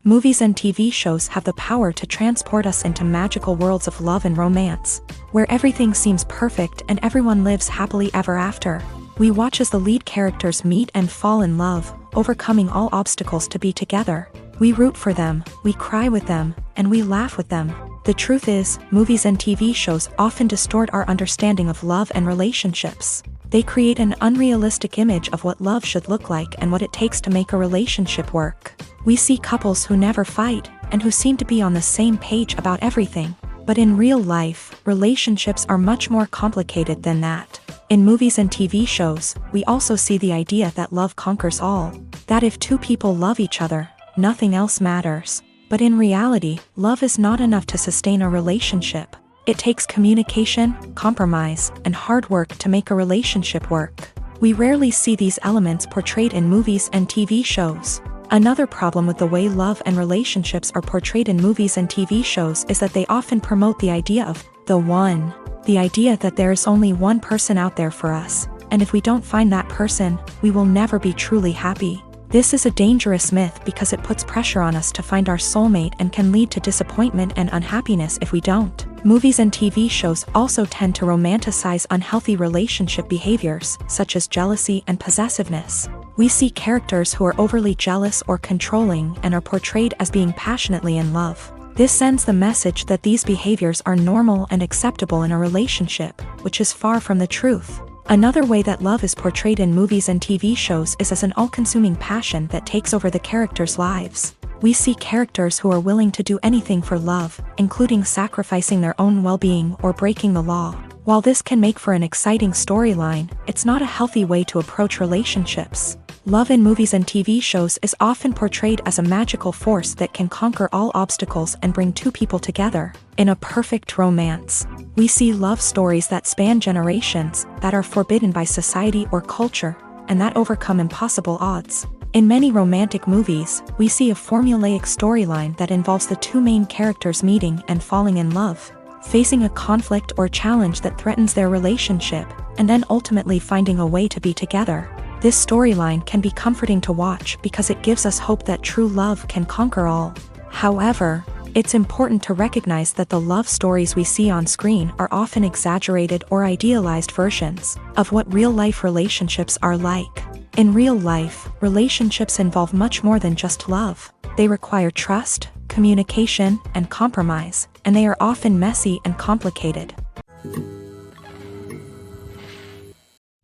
Movies and TV shows have the power to transport us into magical worlds of love and romance, where everything seems perfect and everyone lives happily ever after. We watch as the lead characters meet and fall in love, overcoming all obstacles to be together. We root for them, we cry with them, and we laugh with them. The truth is, movies and TV shows often distort our understanding of love and relationships. They create an unrealistic image of what love should look like and what it takes to make a relationship work. We see couples who never fight, and who seem to be on the same page about everything. But in real life, relationships are much more complicated than that. In movies and TV shows, we also see the idea that love conquers all. That if two people love each other, nothing else matters. But in reality, love is not enough to sustain a relationship. It takes communication, compromise, and hard work to make a relationship work. We rarely see these elements portrayed in movies and TV shows. Another problem with the way love and relationships are portrayed in movies and TV shows is that they often promote the idea of the one. The idea that there is only one person out there for us, and if we don't find that person, we will never be truly happy. This is a dangerous myth because it puts pressure on us to find our soulmate and can lead to disappointment and unhappiness if we don't. Movies and TV shows also tend to romanticize unhealthy relationship behaviors, such as jealousy and possessiveness. We see characters who are overly jealous or controlling and are portrayed as being passionately in love. This sends the message that these behaviors are normal and acceptable in a relationship, which is far from the truth. Another way that love is portrayed in movies and TV shows is as an all-consuming passion that takes over the characters' lives. We see characters who are willing to do anything for love, including sacrificing their own well-being or breaking the law. While this can make for an exciting storyline, it's not a healthy way to approach relationships. Love in movies and TV shows is often portrayed as a magical force that can conquer all obstacles and bring two people together in a perfect romance. We see love stories that span generations, that are forbidden by society or culture, and that overcome impossible odds. In many romantic movies, we see a formulaic storyline that involves the two main characters meeting and falling in love, facing a conflict or challenge that threatens their relationship, and then ultimately finding a way to be together. This storyline can be comforting to watch because it gives us hope that true love can conquer all. However, It's important to recognize that the love stories we see on screen are often exaggerated or idealized versions of what real-life relationships are like. In real life, relationships involve much more than just love. They require trust, communication, and compromise, and they are often messy and complicated.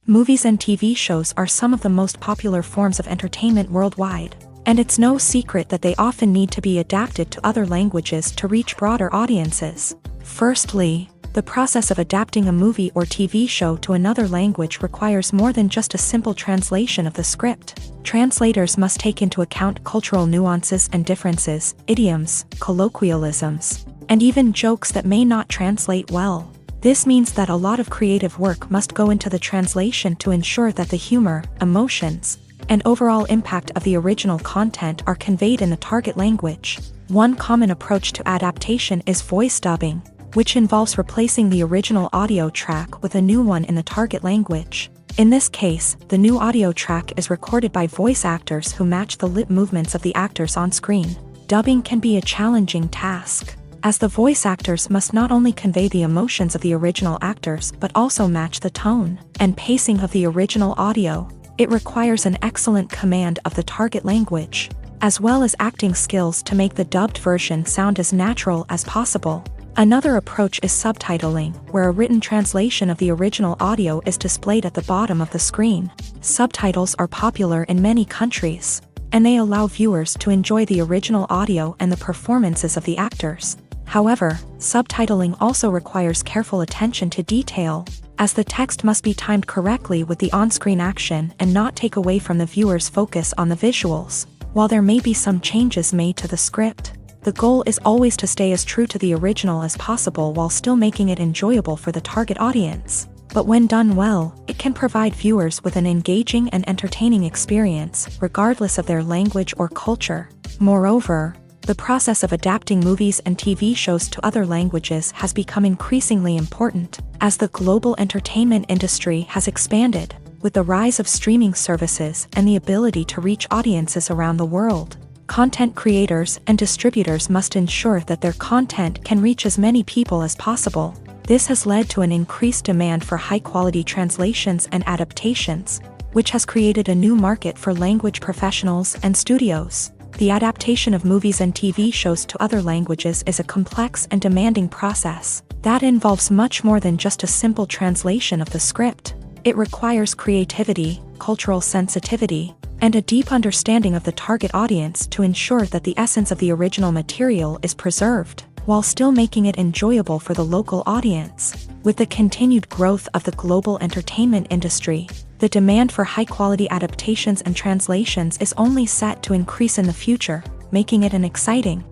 Movies and TV shows are some of the most popular forms of entertainment worldwide, and it's no secret that they often need to be adapted to other languages to reach broader audiences. Firstly, the process of adapting a movie or TV show to another language requires more than just a simple translation of the script. Translators must take into account cultural nuances and differences, idioms, colloquialisms, and even jokes that may not translate well. This means that a lot of creative work must go into the translation to ensure that the humor, emotions, and overall impact of the original content are conveyed in the target language. One common approach to adaptation is voice dubbing, which involves replacing the original audio track with a new one in the target language. In this case, the new audio track is recorded by voice actors who match the lip movements of the actors on screen. Dubbing can be a challenging task, as the voice actors must not only convey the emotions of the original actors but also match the tone and pacing of the original audio. It requires an excellent command of the target language, as well as acting skills to make the dubbed version sound as natural as possible. Another approach is subtitling, where a written translation of the original audio is displayed at the bottom of the screen. Subtitles are popular in many countries, and they allow viewers to enjoy the original audio and the performances of the actors. However, subtitling also requires careful attention to detail, as the text must be timed correctly with the on-screen action and not take away from the viewer's focus on the visuals. While there may be some changes made to the script, the goal is always to stay as true to the original as possible while still making it enjoyable for the target audience. But when done well, it can provide viewers with an engaging and entertaining experience, regardless of their language or culture. Moreover, the process of adapting movies and TV shows to other languages has become increasingly important, as the global entertainment industry has expanded, with the rise of streaming services and the ability to reach audiences around the world. Content creators and distributors must ensure that their content can reach as many people as possible. This has led to an increased demand for high-quality translations and adaptations, which has created a new market for language professionals and studios. The adaptation of movies and TV shows to other languages is a complex and demanding process that involves much more than just a simple translation of the script. It requires creativity, cultural sensitivity, and a deep understanding of the target audience to ensure that the essence of the original material is preserved, while still making it enjoyable for the local audience. With the continued growth of the global entertainment industry, the demand for high-quality adaptations and translations is only set to increase in the future, making it an exciting.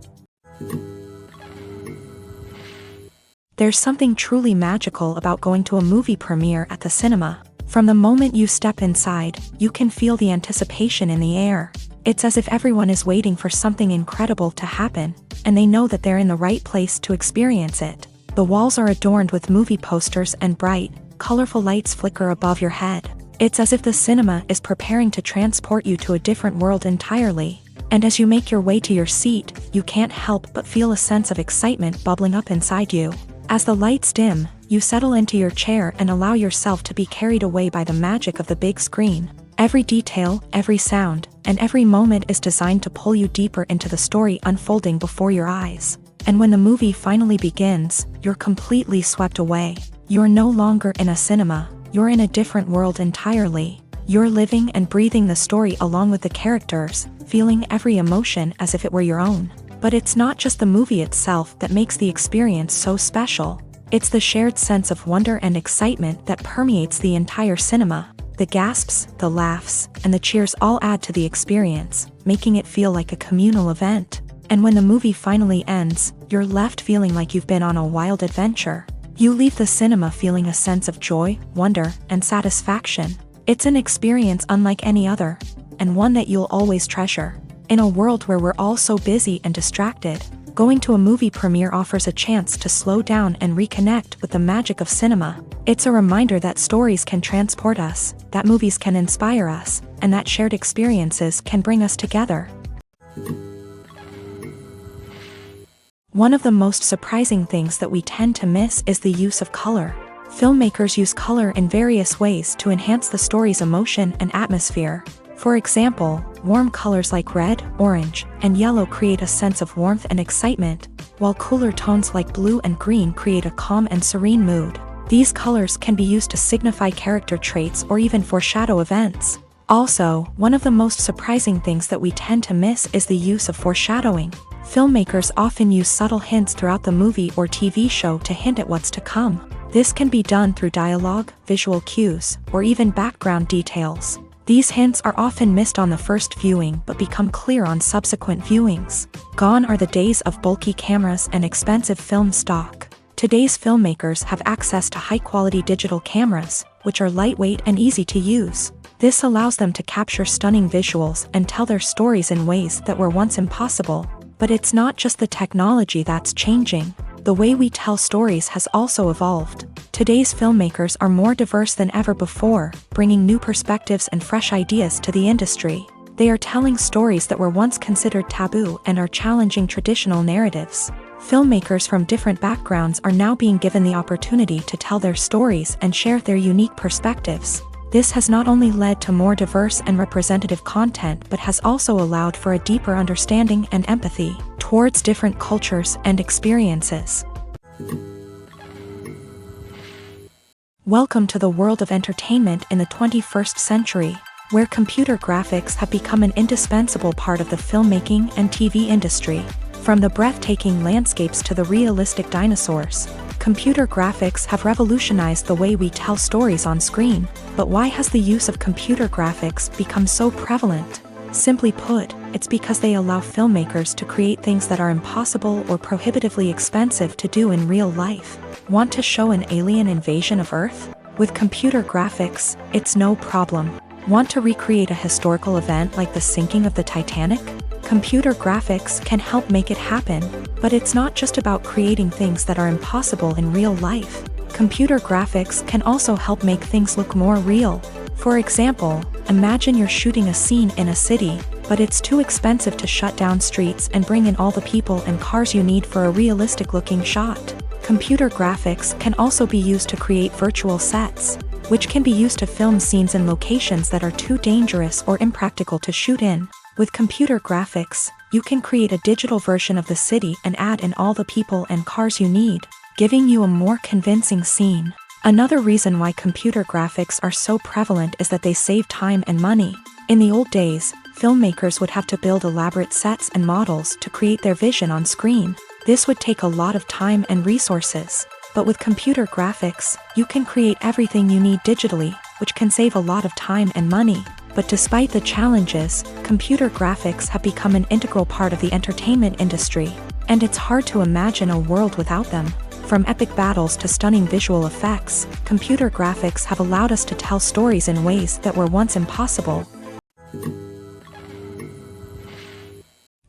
There's something truly magical about going to a movie premiere at the cinema. From the moment you step inside, you can feel the anticipation in the air. It's as if everyone is waiting for something incredible to happen, and they know that they're in the right place to experience it. The walls are adorned with movie posters and bright, colorful lights flicker above your head. It's as if the cinema is preparing to transport you to a different world entirely. And as you make your way to your seat, you can't help but feel a sense of excitement bubbling up inside you. As the lights dim, you settle into your chair and allow yourself to be carried away by the magic of the big screen. Every detail, every sound, and every moment is designed to pull you deeper into the story unfolding before your eyes. And when the movie finally begins, you're completely swept away. You're no longer in a cinema, you're in a different world entirely. You're living and breathing the story along with the characters, feeling every emotion as if it were your own. But it's not just the movie itself that makes the experience so special. It's the shared sense of wonder and excitement that permeates the entire cinema. The gasps, the laughs, and the cheers all add to the experience, making it feel like a communal event. And when the movie finally ends, you're left feeling like you've been on a wild adventure. You leave the cinema feeling a sense of joy, wonder, and satisfaction. It's an experience unlike any other, and one that you'll always treasure. In a world where we're all so busy and distracted, going to a movie premiere offers a chance to slow down and reconnect with the magic of cinema. It's a reminder that stories can transport us, that movies can inspire us, and that shared experiences can bring us together. One of the most surprising things that we tend to miss is the use of color. Filmmakers use color in various ways to enhance the story's emotion and atmosphere. For example, warm colors like red, orange, and yellow create a sense of warmth and excitement, while cooler tones like blue and green create a calm and serene mood. These colors can be used to signify character traits or even foreshadow events. Also, one of the most surprising things that we tend to miss is the use of foreshadowing. Filmmakers often use subtle hints throughout the movie or TV show to hint at what's to come. This can be done through dialogue, visual cues, or even background details. These hints are often missed on the first viewing but become clear on subsequent viewings. Gone are the days of bulky cameras and expensive film stock. Today's filmmakers have access to high-quality digital cameras, which are lightweight and easy to use. This allows them to capture stunning visuals and tell their stories in ways that were once impossible. But it's not just the technology that's changing. The way we tell stories has also evolved. Today's filmmakers are more diverse than ever before, bringing new perspectives and fresh ideas to the industry. They are telling stories that were once considered taboo and are challenging traditional narratives. Filmmakers from different backgrounds are now being given the opportunity to tell their stories and share their unique perspectives. This has not only led to more diverse and representative content but has also allowed for a deeper understanding and empathy towards different cultures and experiences. Welcome to the world of entertainment in the 21st century, where computer graphics have become an indispensable part of the filmmaking and TV industry. From the breathtaking landscapes to the realistic dinosaurs, computer graphics have revolutionized the way we tell stories on screen. But why has the use of computer graphics become so prevalent? Simply put, it's because they allow filmmakers to create things that are impossible or prohibitively expensive to do in real life. Want to show an alien invasion of Earth? With computer graphics, it's no problem. Want to recreate a historical event like the sinking of the Titanic? Computer graphics can help make it happen. But it's not just about creating things that are impossible in real life. Computer graphics can also help make things look more real. For example, imagine you're shooting a scene in a city, but it's too expensive to shut down streets and bring in all the people and cars you need for a realistic-looking shot. Computer graphics can also be used to create virtual sets, which can be used to film scenes in locations that are too dangerous or impractical to shoot in. With computer graphics, you can create a digital version of the city and add in all the people and cars you need, giving you a more convincing scene. Another reason why computer graphics are so prevalent is that they save time and money. In the old days, filmmakers would have to build elaborate sets and models to create their vision on screen. This would take a lot of time and resources. But with computer graphics, you can create everything you need digitally, which can save a lot of time and money. But despite the challenges, computer graphics have become an integral part of the entertainment industry, and it's hard to imagine a world without them. From epic battles to stunning visual effects, computer graphics have allowed us to tell stories in ways that were once impossible.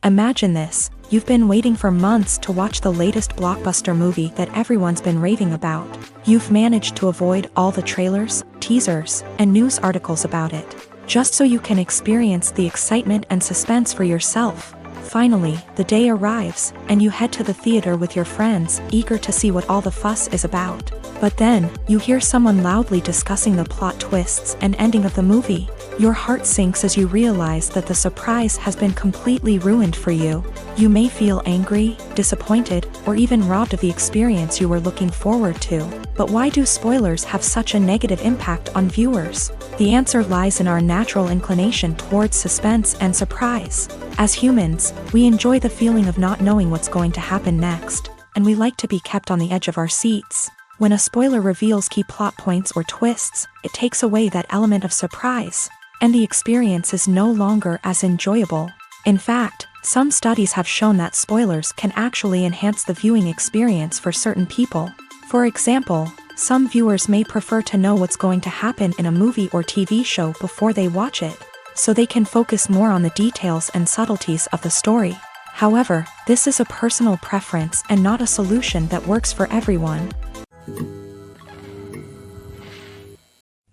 Imagine this: you've been waiting for months to watch the latest blockbuster movie that everyone's been raving about. You've managed to avoid all the trailers, teasers, and news articles about it, just so you can experience the excitement and suspense for yourself. Finally, the day arrives, and you head to the theater with your friends, eager to see what all the fuss is about. But then, you hear someone loudly discussing the plot twists and ending of the movie. Your heart sinks as you realize that the surprise has been completely ruined for you. You may feel angry, disappointed, or even robbed of the experience you were looking forward to. But why do spoilers have such a negative impact on viewers? The answer lies in our natural inclination towards suspense and surprise. As humans, we enjoy the feeling of not knowing what's going to happen next, and we like to be kept on the edge of our seats. When a spoiler reveals key plot points or twists, it takes away that element of surprise, and the experience is no longer as enjoyable. In fact, some studies have shown that spoilers can actually enhance the viewing experience for certain people. For example, some viewers may prefer to know what's going to happen in a movie or TV show before they watch it, so they can focus more on the details and subtleties of the story. However, this is a personal preference and not a solution that works for everyone.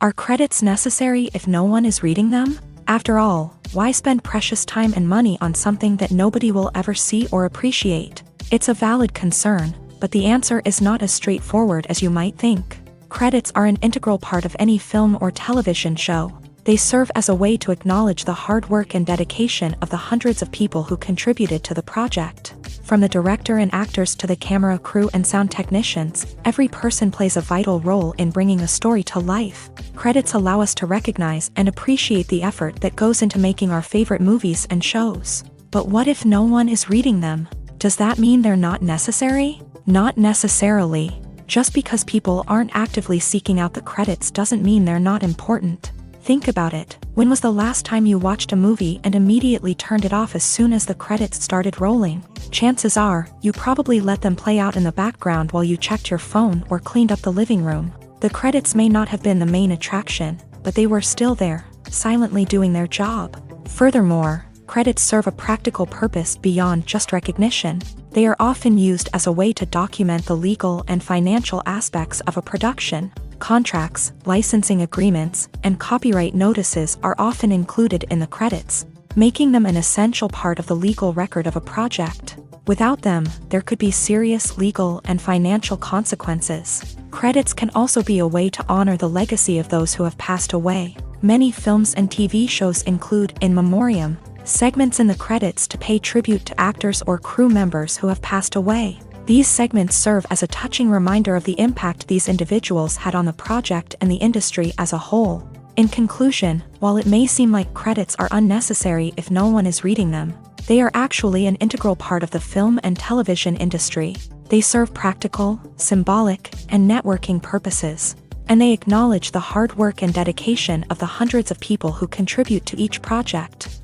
Are credits necessary if no one is reading them? After all, why spend precious time and money on something that nobody will ever see or appreciate? It's a valid concern, but the answer is not as straightforward as you might think. Credits are an integral part of any film or television show. They serve as a way to acknowledge the hard work and dedication of the hundreds of people who contributed to the project. From the director and actors to the camera crew and sound technicians, every person plays a vital role in bringing a story to life. Credits allow us to recognize and appreciate the effort that goes into making our favorite movies and shows. But what if no one is reading them? Does that mean they're not necessary? Not necessarily. Just because people aren't actively seeking out the credits doesn't mean they're not important. Think about it. When was the last time you watched a movie and immediately turned it off as soon as the credits started rolling? Chances are, you probably let them play out in the background while you checked your phone or cleaned up the living room. The credits may not have been the main attraction, but they were still there, silently doing their job. Furthermore, credits serve a practical purpose beyond just recognition. They are often used as a way to document the legal and financial aspects of a production. Contracts, licensing agreements, and copyright notices are often included in the credits, making them an essential part of the legal record of a project. Without them, there could be serious legal and financial consequences. Credits can also be a way to honor the legacy of those who have passed away. Many films and TV shows include in memoriam segments in the credits to pay tribute to actors or crew members who have passed away. These segments serve as a touching reminder of the impact these individuals had on the project and the industry as a whole. In conclusion, while it may seem like credits are unnecessary if no one is reading them, they are actually an integral part of the film and television industry. They serve practical, symbolic, and networking purposes, and they acknowledge the hard work and dedication of the hundreds of people who contribute to each project.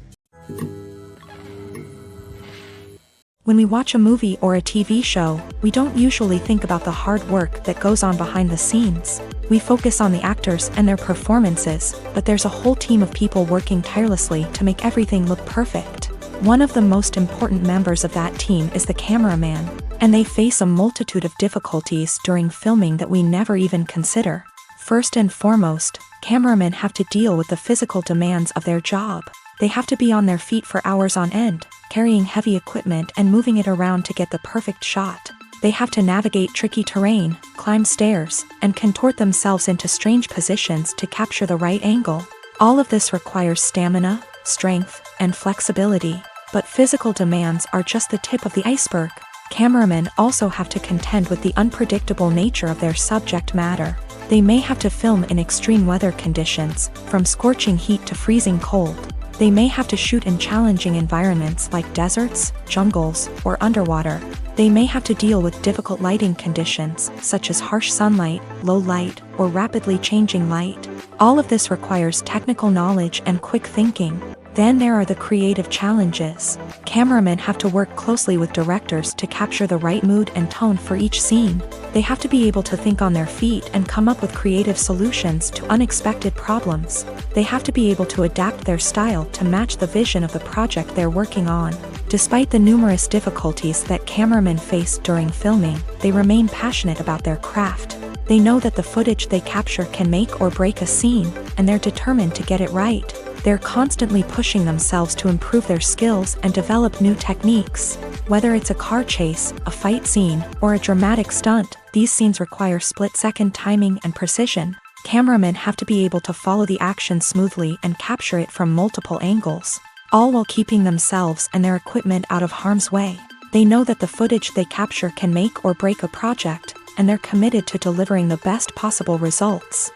When we watch a movie or a TV show, we don't usually think about the hard work that goes on behind the scenes. We focus on the actors and their performances, but there's a whole team of people working tirelessly to make everything look perfect. One of the most important members of that team is the cameraman, and they face a multitude of difficulties during filming that we never even consider. First and foremost, cameramen have to deal with the physical demands of their job. They have to be on their feet for hours on end, carrying heavy equipment and moving it around to get the perfect shot. They have to navigate tricky terrain, climb stairs, and contort themselves into strange positions to capture the right angle. All of this requires stamina, strength, and flexibility. But physical demands are just the tip of the iceberg. Cameramen also have to contend with the unpredictable nature of their subject matter. They may have to film in extreme weather conditions, from scorching heat to freezing cold. They may have to shoot in challenging environments like deserts, jungles, or underwater. They may have to deal with difficult lighting conditions, such as harsh sunlight, low light, or rapidly changing light. All of this requires technical knowledge and quick thinking. Then there are the creative challenges. Cameramen have to work closely with directors to capture the right mood and tone for each scene. They have to be able to think on their feet and come up with creative solutions to unexpected problems. They have to be able to adapt their style to match the vision of the project they're working on. Despite the numerous difficulties that cameramen face during filming, they remain passionate about their craft. They know that the footage they capture can make or break a scene, and they're determined to get it right. They're constantly pushing themselves to improve their skills and develop new techniques. Whether it's a car chase, a fight scene, or a dramatic stunt, these scenes require split-second timing and precision. Cameramen have to be able to follow the action smoothly and capture it from multiple angles, all while keeping themselves and their equipment out of harm's way. They know that the footage they capture can make or break a project, and they're committed to delivering the best possible results.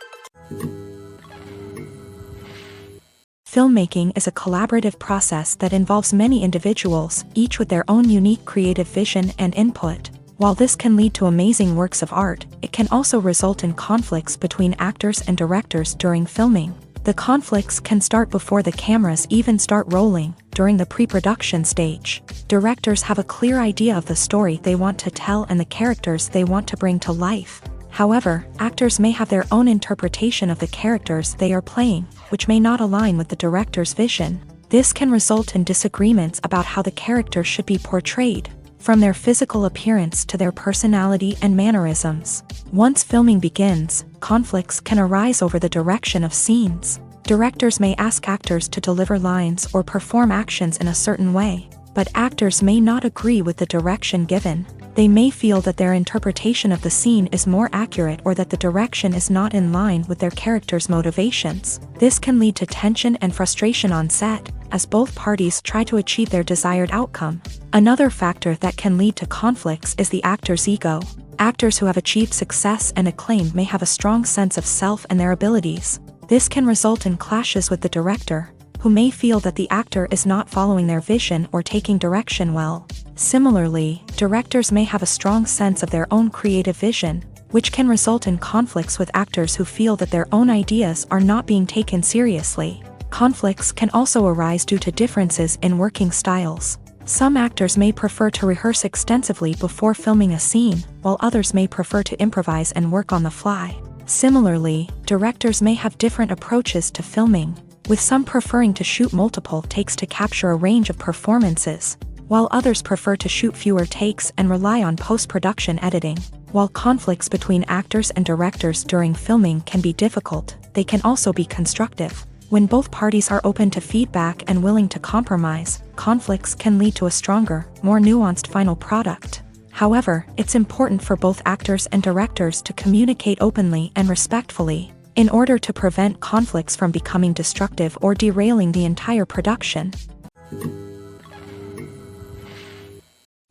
Filmmaking is a collaborative process that involves many individuals, each with their own unique creative vision and input. While this can lead to amazing works of art, it can also result in conflicts between actors and directors during filming. The conflicts can start before the cameras even start rolling, during the pre-production stage. Directors have a clear idea of the story they want to tell and the characters they want to bring to life. However, actors may have their own interpretation of the characters they are playing, which may not align with the director's vision. This can result in disagreements about how the character should be portrayed, from their physical appearance to their personality and mannerisms. Once filming begins, conflicts can arise over the direction of scenes. Directors may ask actors to deliver lines or perform actions in a certain way. but actors may not agree with the direction given. They may feel that their interpretation of the scene is more accurate or that the direction is not in line with their character's motivations. This can lead to tension and frustration on set, as both parties try to achieve their desired outcome. Another factor that can lead to conflicts is the actor's ego. Actors who have achieved success and acclaim may have a strong sense of self and their abilities. This can result in clashes with the director, who may feel that the actor is not following their vision or taking direction well. Similarly, directors may have a strong sense of their own creative vision, which can result in conflicts with actors who feel that their own ideas are not being taken seriously. Conflicts can also arise due to differences in working styles. Some actors may prefer to rehearse extensively before filming a scene, while others may prefer to improvise and work on the fly. Similarly, directors may have different approaches to filming, with some preferring to shoot multiple takes to capture a range of performances, while others prefer to shoot fewer takes and rely on post-production editing. While conflicts between actors and directors during filming can be difficult, they can also be constructive. When both parties are open to feedback and willing to compromise, conflicts can lead to a stronger, more nuanced final product. However, it's important for both actors and directors to communicate openly and respectfully, in order to prevent conflicts from becoming destructive or derailing the entire production.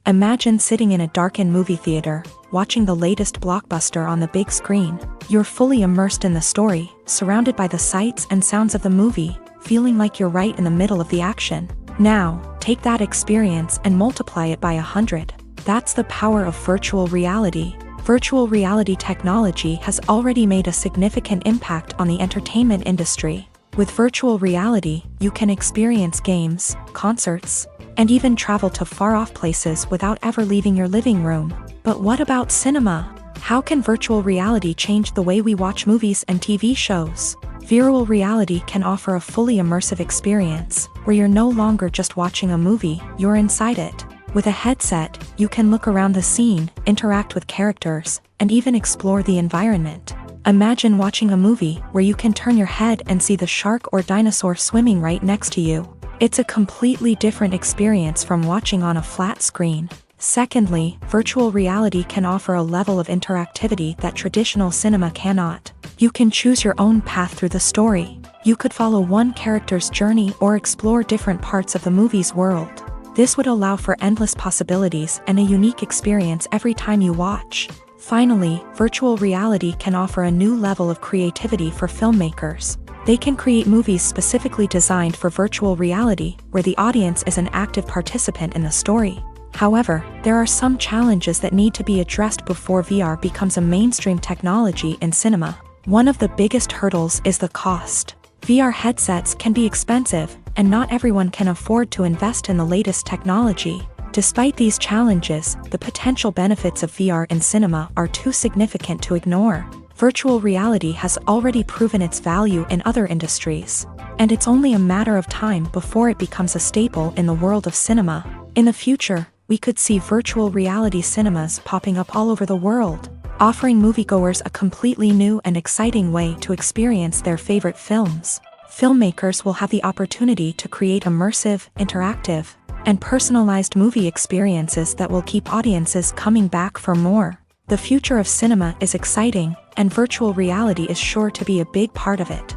Imagine sitting in a darkened movie theater, watching the latest blockbuster on the big screen. You're fully immersed in the story, surrounded by the sights and sounds of the movie, feeling like you're right in the middle of the action. Now, take that experience and multiply it by 100. That's the power of virtual reality. Virtual reality technology has already made a significant impact on the entertainment industry. With virtual reality, you can experience games, concerts, and even travel to far-off places without ever leaving your living room. But what about cinema? How can virtual reality change the way we watch movies and TV shows? Virtual reality can offer a fully immersive experience, where you're no longer just watching a movie, you're inside it. With a headset, you can look around the scene, interact with characters, and even explore the environment. Imagine watching a movie where you can turn your head and see the shark or dinosaur swimming right next to you. It's a completely different experience from watching on a flat screen. Secondly, virtual reality can offer a level of interactivity that traditional cinema cannot. You can choose your own path through the story. You could follow one character's journey or explore different parts of the movie's world. This would allow for endless possibilities and a unique experience every time you watch. Finally, virtual reality can offer a new level of creativity for filmmakers. They can create movies specifically designed for virtual reality, where the audience is an active participant in the story. However, there are some challenges that need to be addressed before VR becomes a mainstream technology in cinema. One of the biggest hurdles is the cost. VR headsets can be expensive, and not everyone can afford to invest in the latest technology. Despite these challenges, the potential benefits of VR in cinema are too significant to ignore. Virtual reality has already proven its value in other industries, and it's only a matter of time before it becomes a staple in the world of cinema. In the future, we could see virtual reality cinemas popping up all over the world, offering moviegoers a completely new and exciting way to experience their favorite films. Filmmakers will have the opportunity to create immersive, interactive, and personalized movie experiences that will keep audiences coming back for more. The future of cinema is exciting, and virtual reality is sure to be a big part of it.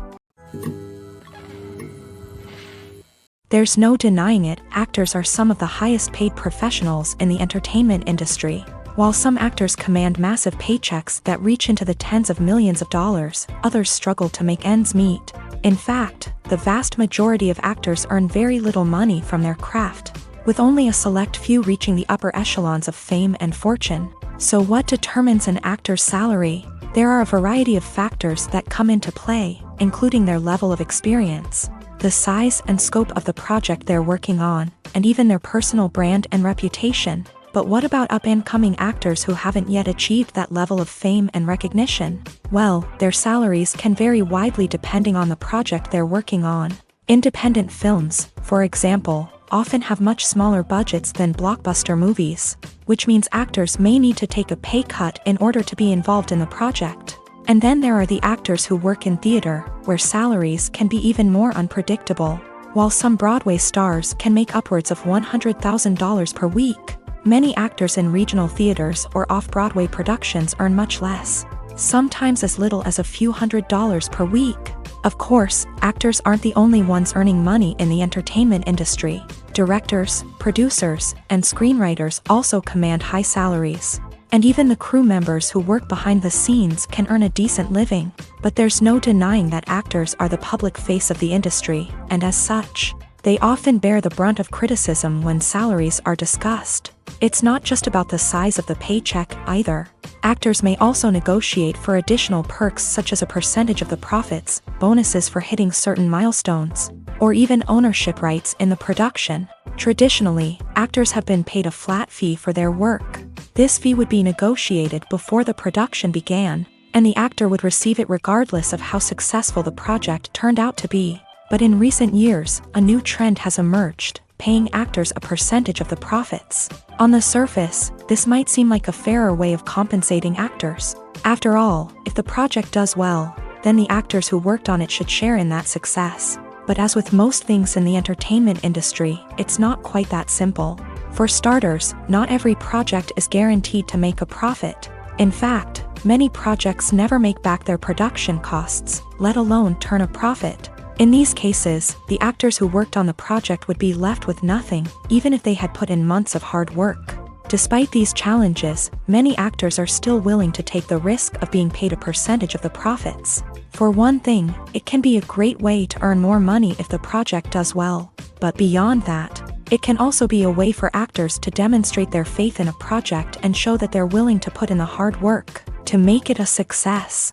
There's no denying it, actors are some of the highest paid professionals in the entertainment industry. While some actors command massive paychecks that reach into the tens of millions of dollars, others struggle to make ends meet. In fact, the vast majority of actors earn very little money from their craft, with only a select few reaching the upper echelons of fame and fortune. So what determines an actor's salary? There are a variety of factors that come into play, including their level of experience, the size and scope of the project they're working on, and even their personal brand and reputation. But what about up-and-coming actors who haven't yet achieved that level of fame and recognition? Well, their salaries can vary widely depending on the project they're working on. Independent films, for example, often have much smaller budgets than blockbuster movies, which means actors may need to take a pay cut in order to be involved in the project. And then there are the actors who work in theater, where salaries can be even more unpredictable. While some Broadway stars can make upwards of $100,000 per week, many actors in regional theaters or off-Broadway productions earn much less, sometimes as little as a few $100s per week. Of course, actors aren't the only ones earning money in the entertainment industry. Directors, producers, and screenwriters also command high salaries. And even the crew members who work behind the scenes can earn a decent living. But there's no denying that actors are the public face of the industry, and as such, they often bear the brunt of criticism when salaries are discussed. It's not just about the size of the paycheck, either. Actors may also negotiate for additional perks such as a percentage of the profits, bonuses for hitting certain milestones, or even ownership rights in the production. Traditionally, actors have been paid a flat fee for their work. This fee would be negotiated before the production began, and the actor would receive it regardless of how successful the project turned out to be. But in recent years, a new trend has emerged, paying actors a percentage of the profits. On the surface, this might seem like a fairer way of compensating actors. After all, if the project does well, then the actors who worked on it should share in that success. But as with most things in the entertainment industry, it's not quite that simple. For starters, not every project is guaranteed to make a profit. In fact, many projects never make back their production costs, let alone turn a profit. In these cases, the actors who worked on the project would be left with nothing, even if they had put in months of hard work. Despite these challenges, many actors are still willing to take the risk of being paid a percentage of the profits. For one thing, it can be a great way to earn more money if the project does well. But beyond that, it can also be a way for actors to demonstrate their faith in a project and show that they're willing to put in the hard work to make it a success.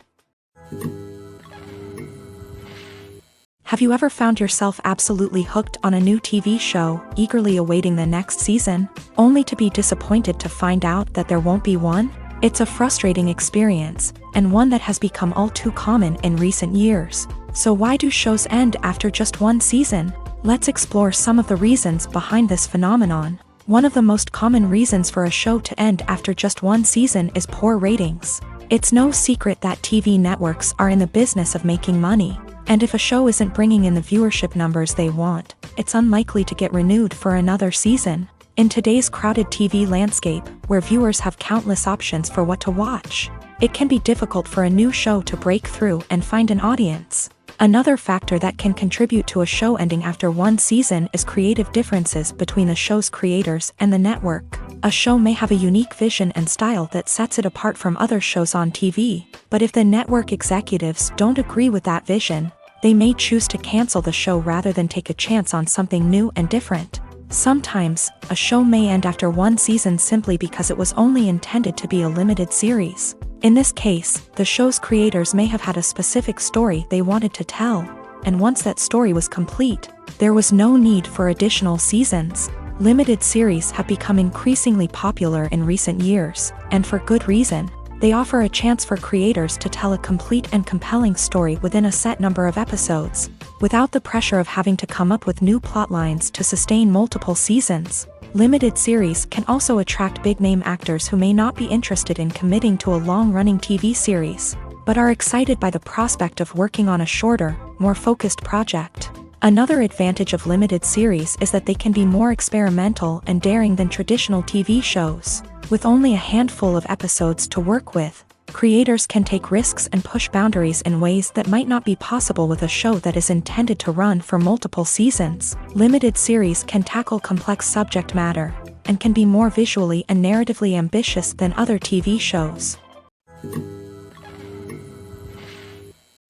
Have you ever found yourself absolutely hooked on a new TV show, eagerly awaiting the next season, only to be disappointed to find out that there won't be one? It's a frustrating experience, and one that has become all too common in recent years. So why do shows end after just one season? Let's explore some of the reasons behind this phenomenon. One of the most common reasons for a show to end after just one season is poor ratings. It's no secret that TV networks are in the business of making money. And if a show isn't bringing in the viewership numbers they want, it's unlikely to get renewed for another season. In today's crowded TV landscape, where viewers have countless options for what to watch, it can be difficult for a new show to break through and find an audience. Another factor that can contribute to a show ending after one season is creative differences between the show's creators and the network. A show may have a unique vision and style that sets it apart from other shows on TV, but if the network executives don't agree with that vision, they may choose to cancel the show rather than take a chance on something new and different. Sometimes, a show may end after one season simply because it was only intended to be a limited series. In this case, the show's creators may have had a specific story they wanted to tell, and once that story was complete, there was no need for additional seasons. Limited series have become increasingly popular in recent years, and for good reason. They offer a chance for creators to tell a complete and compelling story within a set number of episodes, without the pressure of having to come up with new plotlines to sustain multiple seasons. Limited series can also attract big-name actors who may not be interested in committing to a long-running TV series, but are excited by the prospect of working on a shorter, more focused project. Another advantage of limited series is that they can be more experimental and daring than traditional TV shows. With only a handful of episodes to work with, creators can take risks and push boundaries in ways that might not be possible with a show that is intended to run for multiple seasons. Limited series can tackle complex subject matter, and can be more visually and narratively ambitious than other TV shows.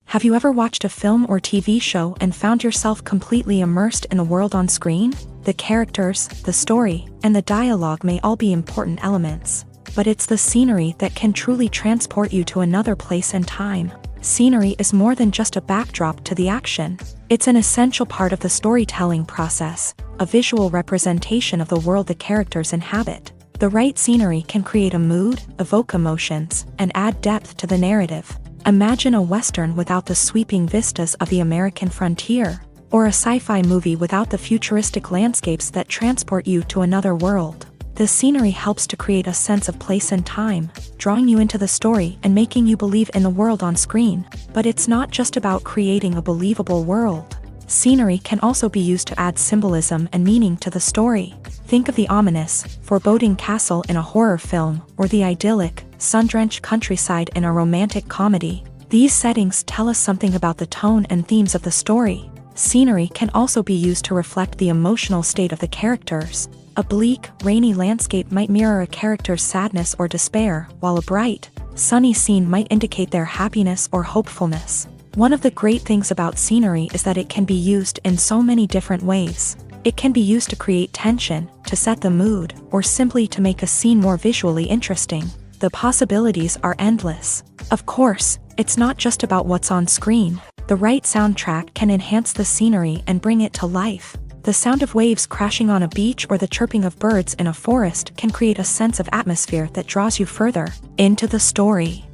Have you ever watched a film or TV show and found yourself completely immersed in the world on screen? The characters, the story, and the dialogue may all be important elements, but it's the scenery that can truly transport you to another place and time. Scenery is more than just a backdrop to the action. It's an essential part of the storytelling process, a visual representation of the world the characters inhabit. The right scenery can create a mood, evoke emotions, and add depth to the narrative. Imagine a Western without the sweeping vistas of the American frontier, or a sci-fi movie without the futuristic landscapes that transport you to another world. The scenery helps to create a sense of place and time, drawing you into the story and making you believe in the world on screen. But it's not just about creating a believable world. Scenery can also be used to add symbolism and meaning to the story. Think of the ominous, foreboding castle in a horror film, or the idyllic, sun-drenched countryside in a romantic comedy. These settings tell us something about the tone and themes of the story. Scenery can also be used to reflect the emotional state of the characters. A bleak, rainy landscape might mirror a character's sadness or despair, while a bright, sunny scene might indicate their happiness or hopefulness. One of the great things about scenery is that it can be used in so many different ways. It can be used to create tension, to set the mood, or simply to make a scene more visually interesting. The possibilities are endless. Of course, it's not just about what's on screen. The right soundtrack can enhance the scenery and bring it to life. The sound of waves crashing on a beach or the chirping of birds in a forest can create a sense of atmosphere that draws you further into the story.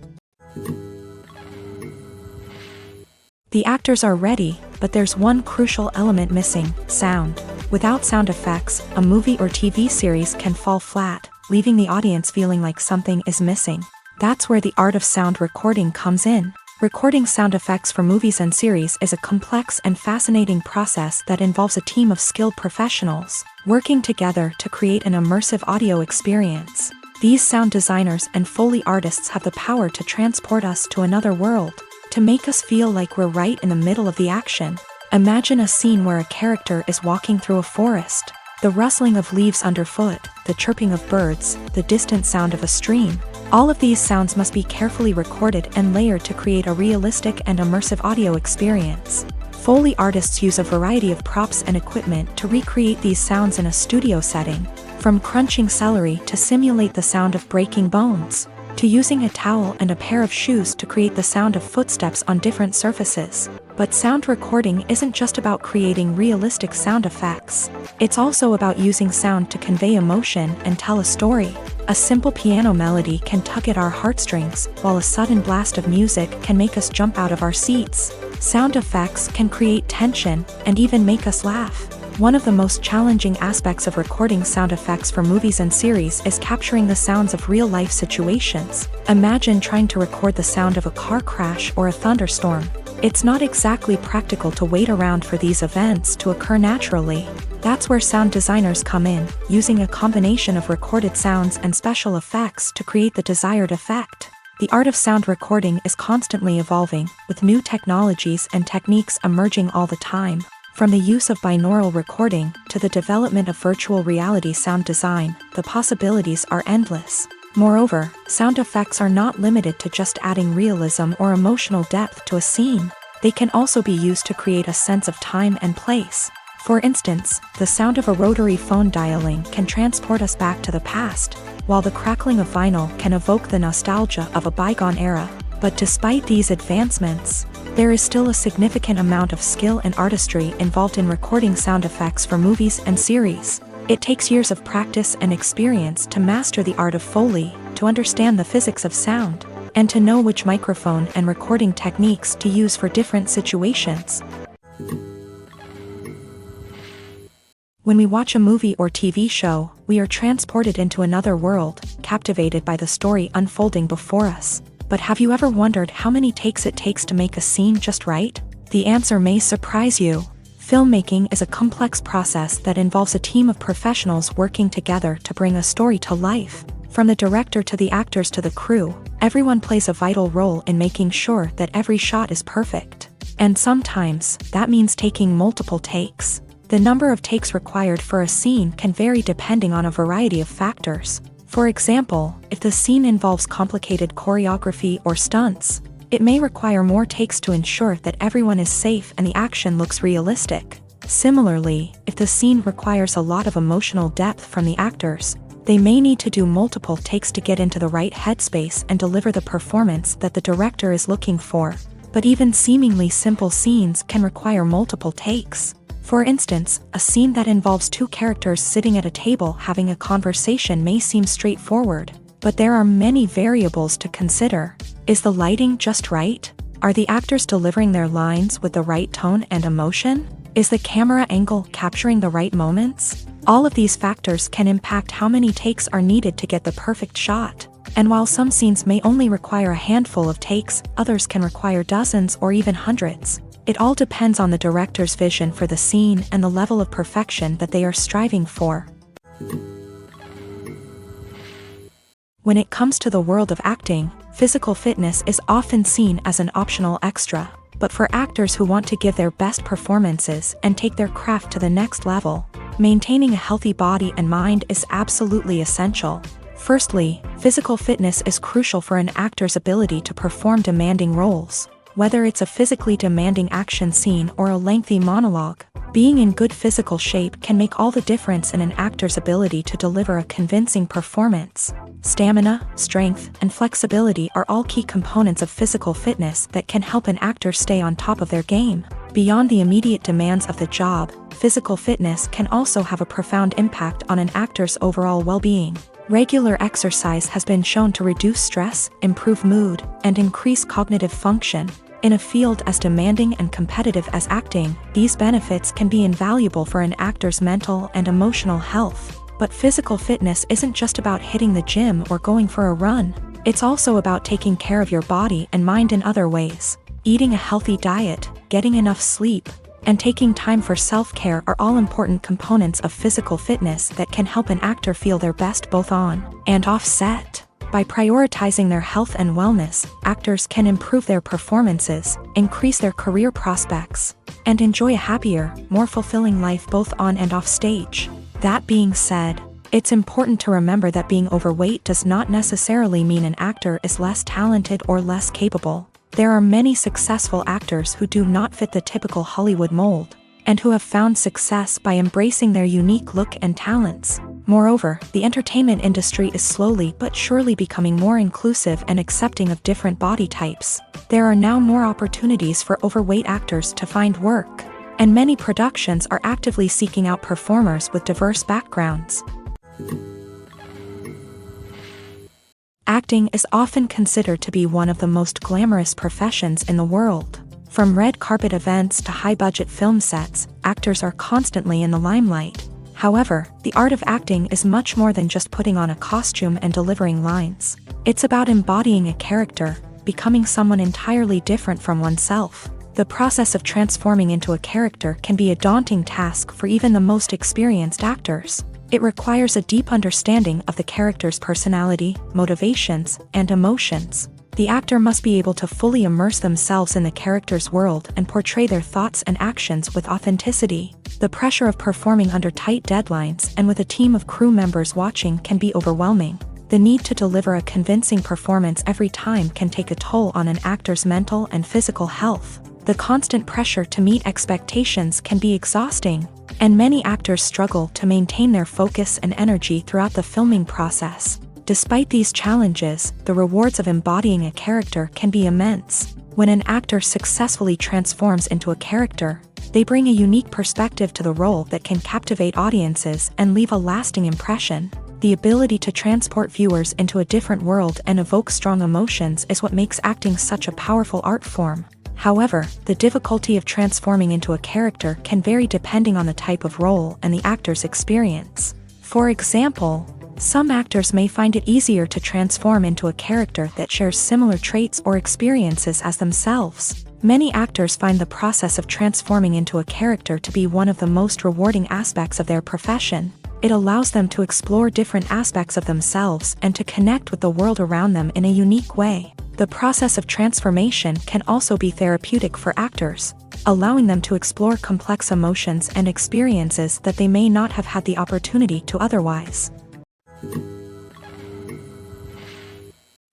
The actors are ready, but there's one crucial element missing: sound. Without sound effects, a movie or TV series can fall flat, leaving the audience feeling like something is missing. That's where the art of sound recording comes in. Recording sound effects for movies and series is a complex and fascinating process that involves a team of skilled professionals working together to create an immersive audio experience. These sound designers and Foley artists have the power to transport us to another world, to make us feel like we're right in the middle of the action. Imagine a scene where a character is walking through a forest. The rustling of leaves underfoot, the chirping of birds, the distant sound of a stream. All of these sounds must be carefully recorded and layered to create a realistic and immersive audio experience. Foley artists use a variety of props and equipment to recreate these sounds in a studio setting, from crunching celery to simulate the sound of breaking bones, to using a towel and a pair of shoes to create the sound of footsteps on different surfaces. But sound recording isn't just about creating realistic sound effects. It's also about using sound to convey emotion and tell a story. A simple piano melody can tug at our heartstrings, while a sudden blast of music can make us jump out of our seats. Sound effects can create tension and even make us laugh. One of the most challenging aspects of recording sound effects for movies and series is capturing the sounds of real-life situations. Imagine trying to record the sound of a car crash or a thunderstorm. It's not exactly practical to wait around for these events to occur naturally. That's where sound designers come in, using a combination of recorded sounds and special effects to create the desired effect. The art of sound recording is constantly evolving, with new technologies and techniques emerging all the time. From the use of binaural recording to the development of virtual reality sound design, the possibilities are endless. Moreover, sound effects are not limited to just adding realism or emotional depth to a scene. They can also be used to create a sense of time and place. For instance, the sound of a rotary phone dialing can transport us back to the past, while the crackling of vinyl can evoke the nostalgia of a bygone era. But despite these advancements, there is still a significant amount of skill and artistry involved in recording sound effects for movies and series. It takes years of practice and experience to master the art of Foley, to understand the physics of sound, and to know which microphone and recording techniques to use for different situations. When we watch a movie or TV show, we are transported into another world, captivated by the story unfolding before us. But have you ever wondered how many takes it takes to make a scene just right? The answer may surprise you. Filmmaking is a complex process that involves a team of professionals working together to bring a story to life. From the director to the actors to the crew, everyone plays a vital role in making sure that every shot is perfect. And sometimes, that means taking multiple takes. The number of takes required for a scene can vary depending on a variety of factors. For example, if the scene involves complicated choreography or stunts, it may require more takes to ensure that everyone is safe and the action looks realistic. Similarly, if the scene requires a lot of emotional depth from the actors, they may need to do multiple takes to get into the right headspace and deliver the performance that the director is looking for. But even seemingly simple scenes can require multiple takes. For instance, a scene that involves two characters sitting at a table having a conversation may seem straightforward, but there are many variables to consider. Is the lighting just right? Are the actors delivering their lines with the right tone and emotion? Is the camera angle capturing the right moments? All of these factors can impact how many takes are needed to get the perfect shot. And while some scenes may only require a handful of takes, others can require dozens or even hundreds. It all depends on the director's vision for the scene and the level of perfection that they are striving for. When it comes to the world of acting, physical fitness is often seen as an optional extra. But for actors who want to give their best performances and take their craft to the next level, maintaining a healthy body and mind is absolutely essential. Firstly, physical fitness is crucial for an actor's ability to perform demanding roles. Whether it's a physically demanding action scene or a lengthy monologue, being in good physical shape can make all the difference in an actor's ability to deliver a convincing performance. Stamina, strength, and flexibility are all key components of physical fitness that can help an actor stay on top of their game. Beyond the immediate demands of the job, physical fitness can also have a profound impact on an actor's overall well-being. Regular exercise has been shown to reduce stress, improve mood, and increase cognitive function. In a field as demanding and competitive as acting, these benefits can be invaluable for an actor's mental and emotional health. But physical fitness isn't just about hitting the gym or going for a run. It's also about taking care of your body and mind in other ways. Eating a healthy diet, getting enough sleep, and taking time for self-care are all important components of physical fitness that can help an actor feel their best both on and off set. By prioritizing their health and wellness, actors can improve their performances, increase their career prospects, and enjoy a happier, more fulfilling life both on and off stage. That being said, it's important to remember that being overweight does not necessarily mean an actor is less talented or less capable. There are many successful actors who do not fit the typical Hollywood mold, and who have found success by embracing their unique look and talents. Moreover, the entertainment industry is slowly but surely becoming more inclusive and accepting of different body types. There are now more opportunities for overweight actors to find work, and many productions are actively seeking out performers with diverse backgrounds. Acting is often considered to be one of the most glamorous professions in the world. From red carpet events to high-budget film sets, actors are constantly in the limelight. However, the art of acting is much more than just putting on a costume and delivering lines. It's about embodying a character, becoming someone entirely different from oneself. The process of transforming into a character can be a daunting task for even the most experienced actors. It requires a deep understanding of the character's personality, motivations, and emotions. The actor must be able to fully immerse themselves in the character's world and portray their thoughts and actions with authenticity. The pressure of performing under tight deadlines and with a team of crew members watching can be overwhelming. The need to deliver a convincing performance every time can take a toll on an actor's mental and physical health. The constant pressure to meet expectations can be exhausting, and many actors struggle to maintain their focus and energy throughout the filming process. Despite these challenges, the rewards of embodying a character can be immense. When an actor successfully transforms into a character, they bring a unique perspective to the role that can captivate audiences and leave a lasting impression. The ability to transport viewers into a different world and evoke strong emotions is what makes acting such a powerful art form. However, the difficulty of transforming into a character can vary depending on the type of role and the actor's experience. For example, some actors may find it easier to transform into a character that shares similar traits or experiences as themselves. Many actors find the process of transforming into a character to be one of the most rewarding aspects of their profession. It allows them to explore different aspects of themselves and to connect with the world around them in a unique way. The process of transformation can also be therapeutic for actors, allowing them to explore complex emotions and experiences that they may not have had the opportunity to otherwise.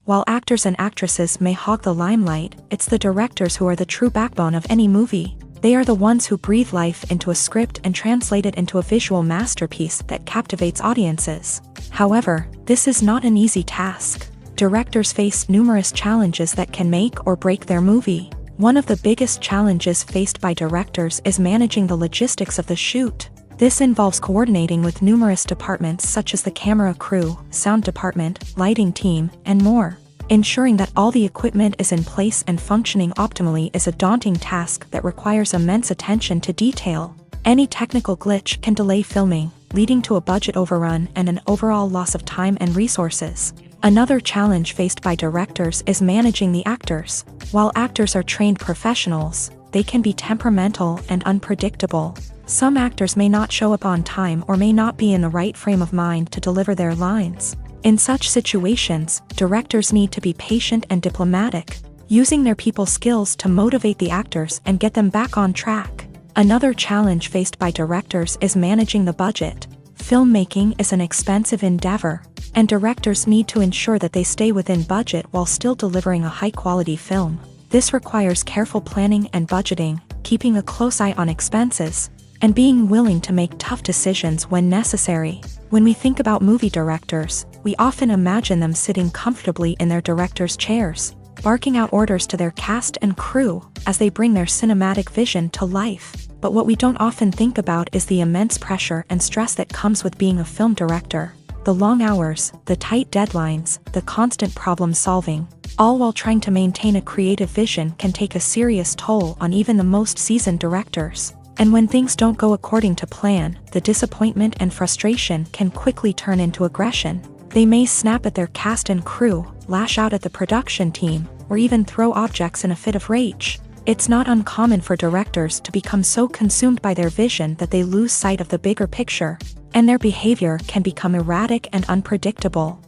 While actors and actresses may hog the limelight, it's the directors who are the true backbone of any movie. They are the ones who breathe life into a script and translate it into a visual masterpiece that captivates audiences. However, this is not an easy task. Directors face numerous challenges that can make or break their movie. One of the biggest challenges faced by directors is managing the logistics of the shoot. This involves coordinating with numerous departments such as the camera crew, sound department, lighting team, and more. Ensuring that all the equipment is in place and functioning optimally is a daunting task that requires immense attention to detail. Any technical glitch can delay filming, leading to a budget overrun and an overall loss of time and resources. Another challenge faced by directors is managing the actors. While actors are trained professionals, they can be temperamental and unpredictable. Some actors may not show up on time or may not be in the right frame of mind to deliver their lines. In such situations, directors need to be patient and diplomatic, using their people skills to motivate the actors and get them back on track. Another challenge faced by directors is managing the budget. Filmmaking is an expensive endeavor, and directors need to ensure that they stay within budget while still delivering a high-quality film. This requires careful planning and budgeting, keeping a close eye on expenses, and being willing to make tough decisions when necessary. When we think about movie directors, we often imagine them sitting comfortably in their director's chairs, barking out orders to their cast and crew as they bring their cinematic vision to life. But what we don't often think about is the immense pressure and stress that comes with being a film director. The long hours, the tight deadlines, the constant problem solving, all while trying to maintain a creative vision can take a serious toll on even the most seasoned directors. And when things don't go according to plan, the disappointment and frustration can quickly turn into aggression. They may snap at their cast and crew, lash out at the production team, or even throw objects in a fit of rage. It's not uncommon for directors to become so consumed by their vision that they lose sight of the bigger picture, and their behavior can become erratic and unpredictable.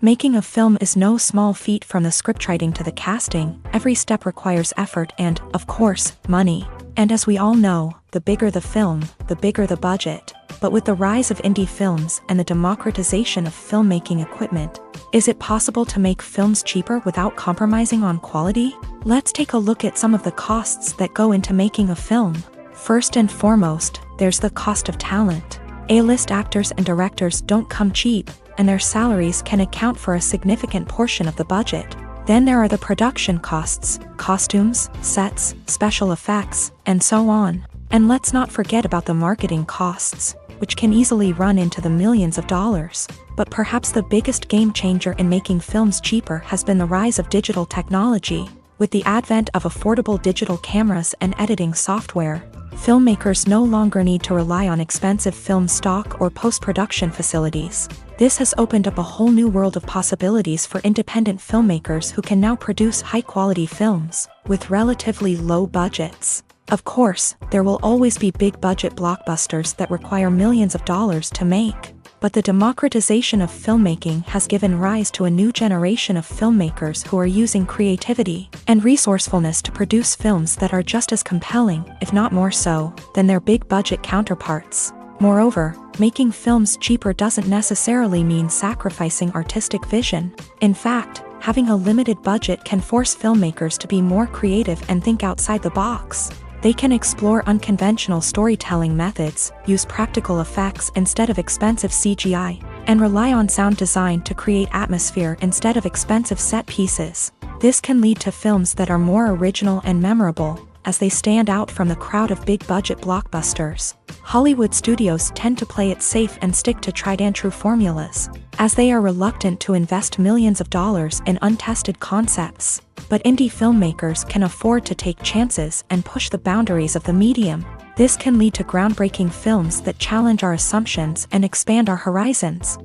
Making a film is no small feat. From the scriptwriting to the casting, every step requires effort and, of course, money. And as we all know, the bigger the film, the bigger the budget. But with the rise of indie films and the democratization of filmmaking equipment, is it possible to make films cheaper without compromising on quality? Let's take a look at some of the costs that go into making a film. First and foremost, there's the cost of talent. A-list actors and directors don't come cheap, and their salaries can account for a significant portion of the budget. Then there are the production costs, costumes, sets, special effects, and so on. And let's not forget about the marketing costs, which can easily run into the millions of dollars. But perhaps the biggest game changer in making films cheaper has been the rise of digital technology. With the advent of affordable digital cameras and editing software, filmmakers no longer need to rely on expensive film stock or post-production facilities. This has opened up a whole new world of possibilities for independent filmmakers who can now produce high-quality films with relatively low budgets. Of course, there will always be big-budget blockbusters that require millions of dollars to make. But the democratization of filmmaking has given rise to a new generation of filmmakers who are using creativity and resourcefulness to produce films that are just as compelling, if not more so, than their big-budget counterparts. Moreover, making films cheaper doesn't necessarily mean sacrificing artistic vision. In fact, having a limited budget can force filmmakers to be more creative and think outside the box. They can explore unconventional storytelling methods, use practical effects instead of expensive CGI, and rely on sound design to create atmosphere instead of expensive set pieces. This can lead to films that are more original and memorable, as they stand out from the crowd of big-budget blockbusters. Hollywood studios tend to play it safe and stick to tried-and-true formulas, as they are reluctant to invest millions of dollars in untested concepts. But indie filmmakers can afford to take chances and push the boundaries of the medium. This can lead to groundbreaking films that challenge our assumptions and expand our horizons.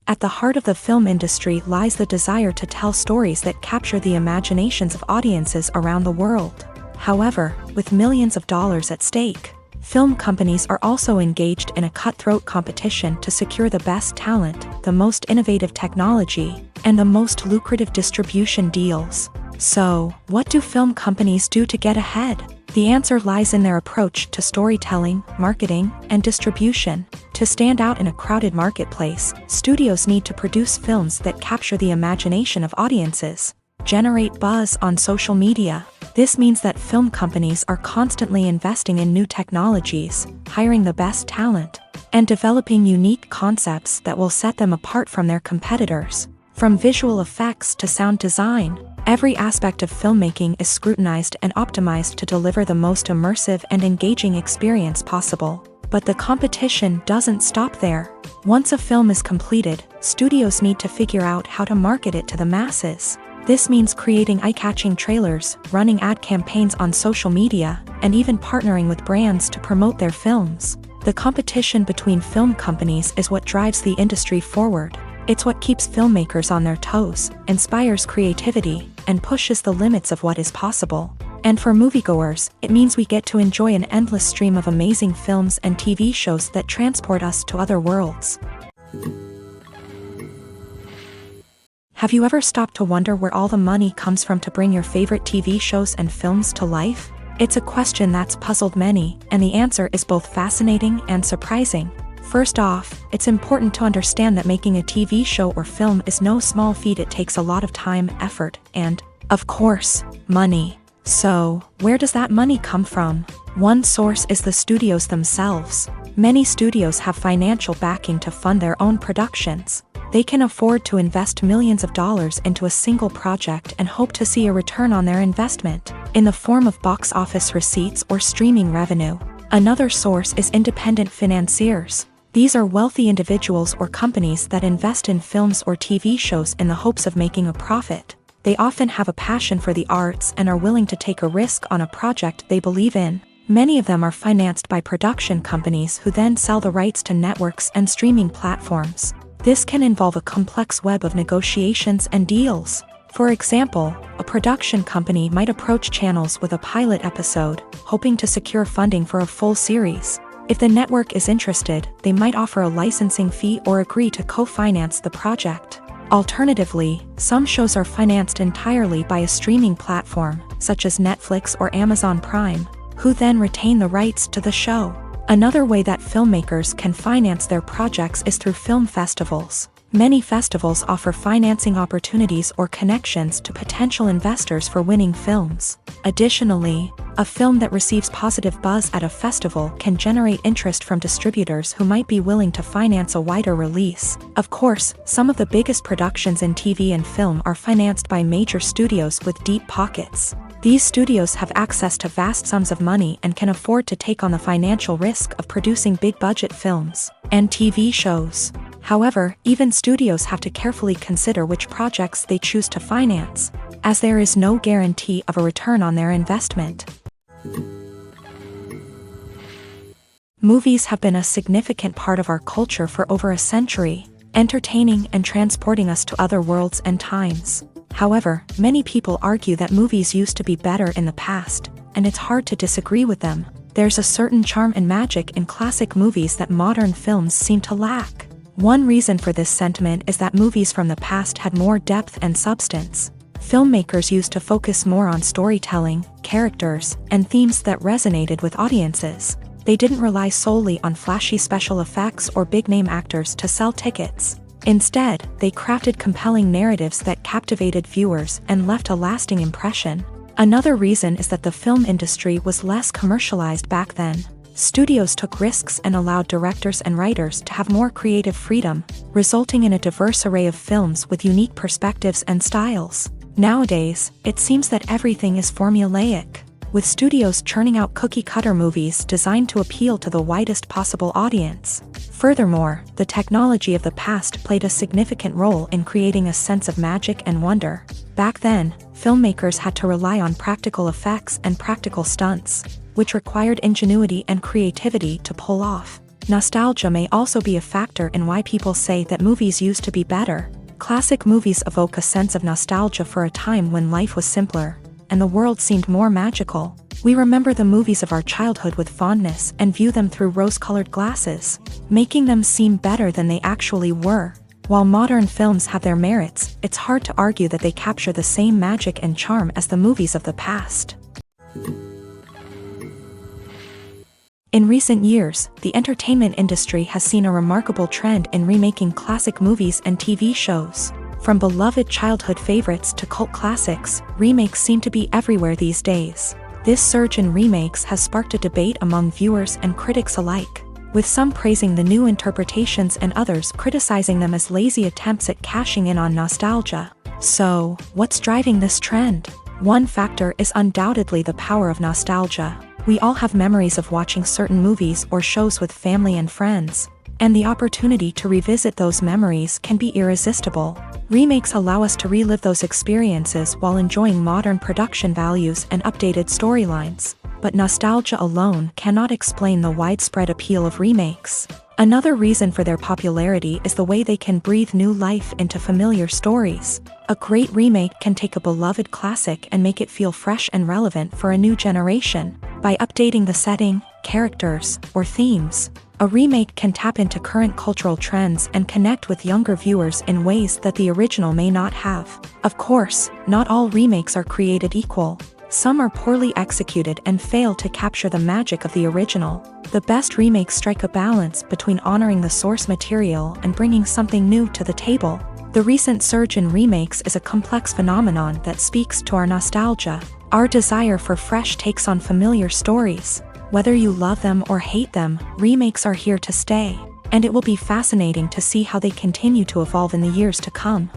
At the heart of the film industry lies the desire to tell stories that capture the imaginations of audiences around the world. However, with millions of dollars at stake, film companies are also engaged in a cutthroat competition to secure the best talent, the most innovative technology, and the most lucrative distribution deals. So, what do film companies do to get ahead? The answer lies in their approach to storytelling, marketing, and distribution. To stand out in a crowded marketplace, studios need to produce films that capture the imagination of audiences, generate buzz on social media. This means that film companies are constantly investing in new technologies, hiring the best talent, and developing unique concepts that will set them apart from their competitors. From visual effects to sound design, every aspect of filmmaking is scrutinized and optimized to deliver the most immersive and engaging experience possible. But the competition doesn't stop there. Once a film is completed, studios need to figure out how to market it to the masses. This means creating eye-catching trailers, running ad campaigns on social media, and even partnering with brands to promote their films. The competition between film companies is what drives the industry forward. It's what keeps filmmakers on their toes, inspires creativity, and pushes the limits of what is possible. And for moviegoers, it means we get to enjoy an endless stream of amazing films and TV shows that transport us to other worlds. Have you ever stopped to wonder where all the money comes from to bring your favorite TV shows and films to life? It's a question that's puzzled many, and the answer is both fascinating and surprising. First off, it's important to understand that making a TV show or film is no small feat. It takes a lot of time, effort, and, of course, money. So, where does that money come from? One source is the studios themselves. Many studios have financial backing to fund their own productions. They can afford to invest millions of dollars into a single project and hope to see a return on their investment, in the form of box office receipts or streaming revenue. Another source is independent financiers. These are wealthy individuals or companies that invest in films or TV shows in the hopes of making a profit. They often have a passion for the arts and are willing to take a risk on a project they believe in. Many of them are financed by production companies who then sell the rights to networks and streaming platforms. This can involve a complex web of negotiations and deals. For example, a production company might approach channels with a pilot episode, hoping to secure funding for a full series. If the network is interested, they might offer a licensing fee or agree to co-finance the project. Alternatively, some shows are financed entirely by a streaming platform, such as Netflix or Amazon Prime, who then retain the rights to the show. Another way that filmmakers can finance their projects is through film festivals. Many festivals offer financing opportunities or connections to potential investors for winning films. Additionally, a film that receives positive buzz at a festival can generate interest from distributors who might be willing to finance a wider release. Of course, some of the biggest productions in TV and film are financed by major studios with deep pockets. These studios have access to vast sums of money and can afford to take on the financial risk of producing big-budget films and TV shows. However, even studios have to carefully consider which projects they choose to finance, as there is no guarantee of a return on their investment. Movies have been a significant part of our culture for over a century, entertaining and transporting us to other worlds and times. However, many people argue that movies used to be better in the past, and it's hard to disagree with them. There's a certain charm and magic in classic movies that modern films seem to lack. One reason for this sentiment is that movies from the past had more depth and substance. Filmmakers used to focus more on storytelling, characters, and themes that resonated with audiences. They didn't rely solely on flashy special effects or big-name actors to sell tickets. Instead, they crafted compelling narratives that captivated viewers and left a lasting impression. Another reason is that the film industry was less commercialized back then. Studios took risks and allowed directors and writers to have more creative freedom, resulting in a diverse array of films with unique perspectives and styles. Nowadays, it seems that everything is formulaic, with studios churning out cookie-cutter movies designed to appeal to the widest possible audience. Furthermore, the technology of the past played a significant role in creating a sense of magic and wonder. Back then, filmmakers had to rely on practical effects and practical stunts, which required ingenuity and creativity to pull off. Nostalgia may also be a factor in why people say that movies used to be better. Classic movies evoke a sense of nostalgia for a time when life was simpler, and the world seemed more magical. We remember the movies of our childhood with fondness and view them through rose-colored glasses, making them seem better than they actually were. While modern films have their merits, it's hard to argue that they capture the same magic and charm as the movies of the past. In recent years, the entertainment industry has seen a remarkable trend in remaking classic movies and TV shows. From beloved childhood favorites to cult classics, remakes seem to be everywhere these days. This surge in remakes has sparked a debate among viewers and critics alike, with some praising the new interpretations and others criticizing them as lazy attempts at cashing in on nostalgia. So, what's driving this trend? One factor is undoubtedly the power of nostalgia. We all have memories of watching certain movies or shows with family and friends, and the opportunity to revisit those memories can be irresistible. Remakes allow us to relive those experiences while enjoying modern production values and updated storylines. But nostalgia alone cannot explain the widespread appeal of remakes. Another reason for their popularity is the way they can breathe new life into familiar stories. A great remake can take a beloved classic and make it feel fresh and relevant for a new generation. By updating the setting, characters, or themes, a remake can tap into current cultural trends and connect with younger viewers in ways that the original may not have. Of course, not all remakes are created equal. Some are poorly executed and fail to capture the magic of the original. The best remakes strike a balance between honoring the source material and bringing something new to the table. The recent surge in remakes is a complex phenomenon that speaks to our nostalgia, our desire for fresh takes on familiar stories. Whether you love them or hate them, remakes are here to stay, and it will be fascinating to see how they continue to evolve in the years to come.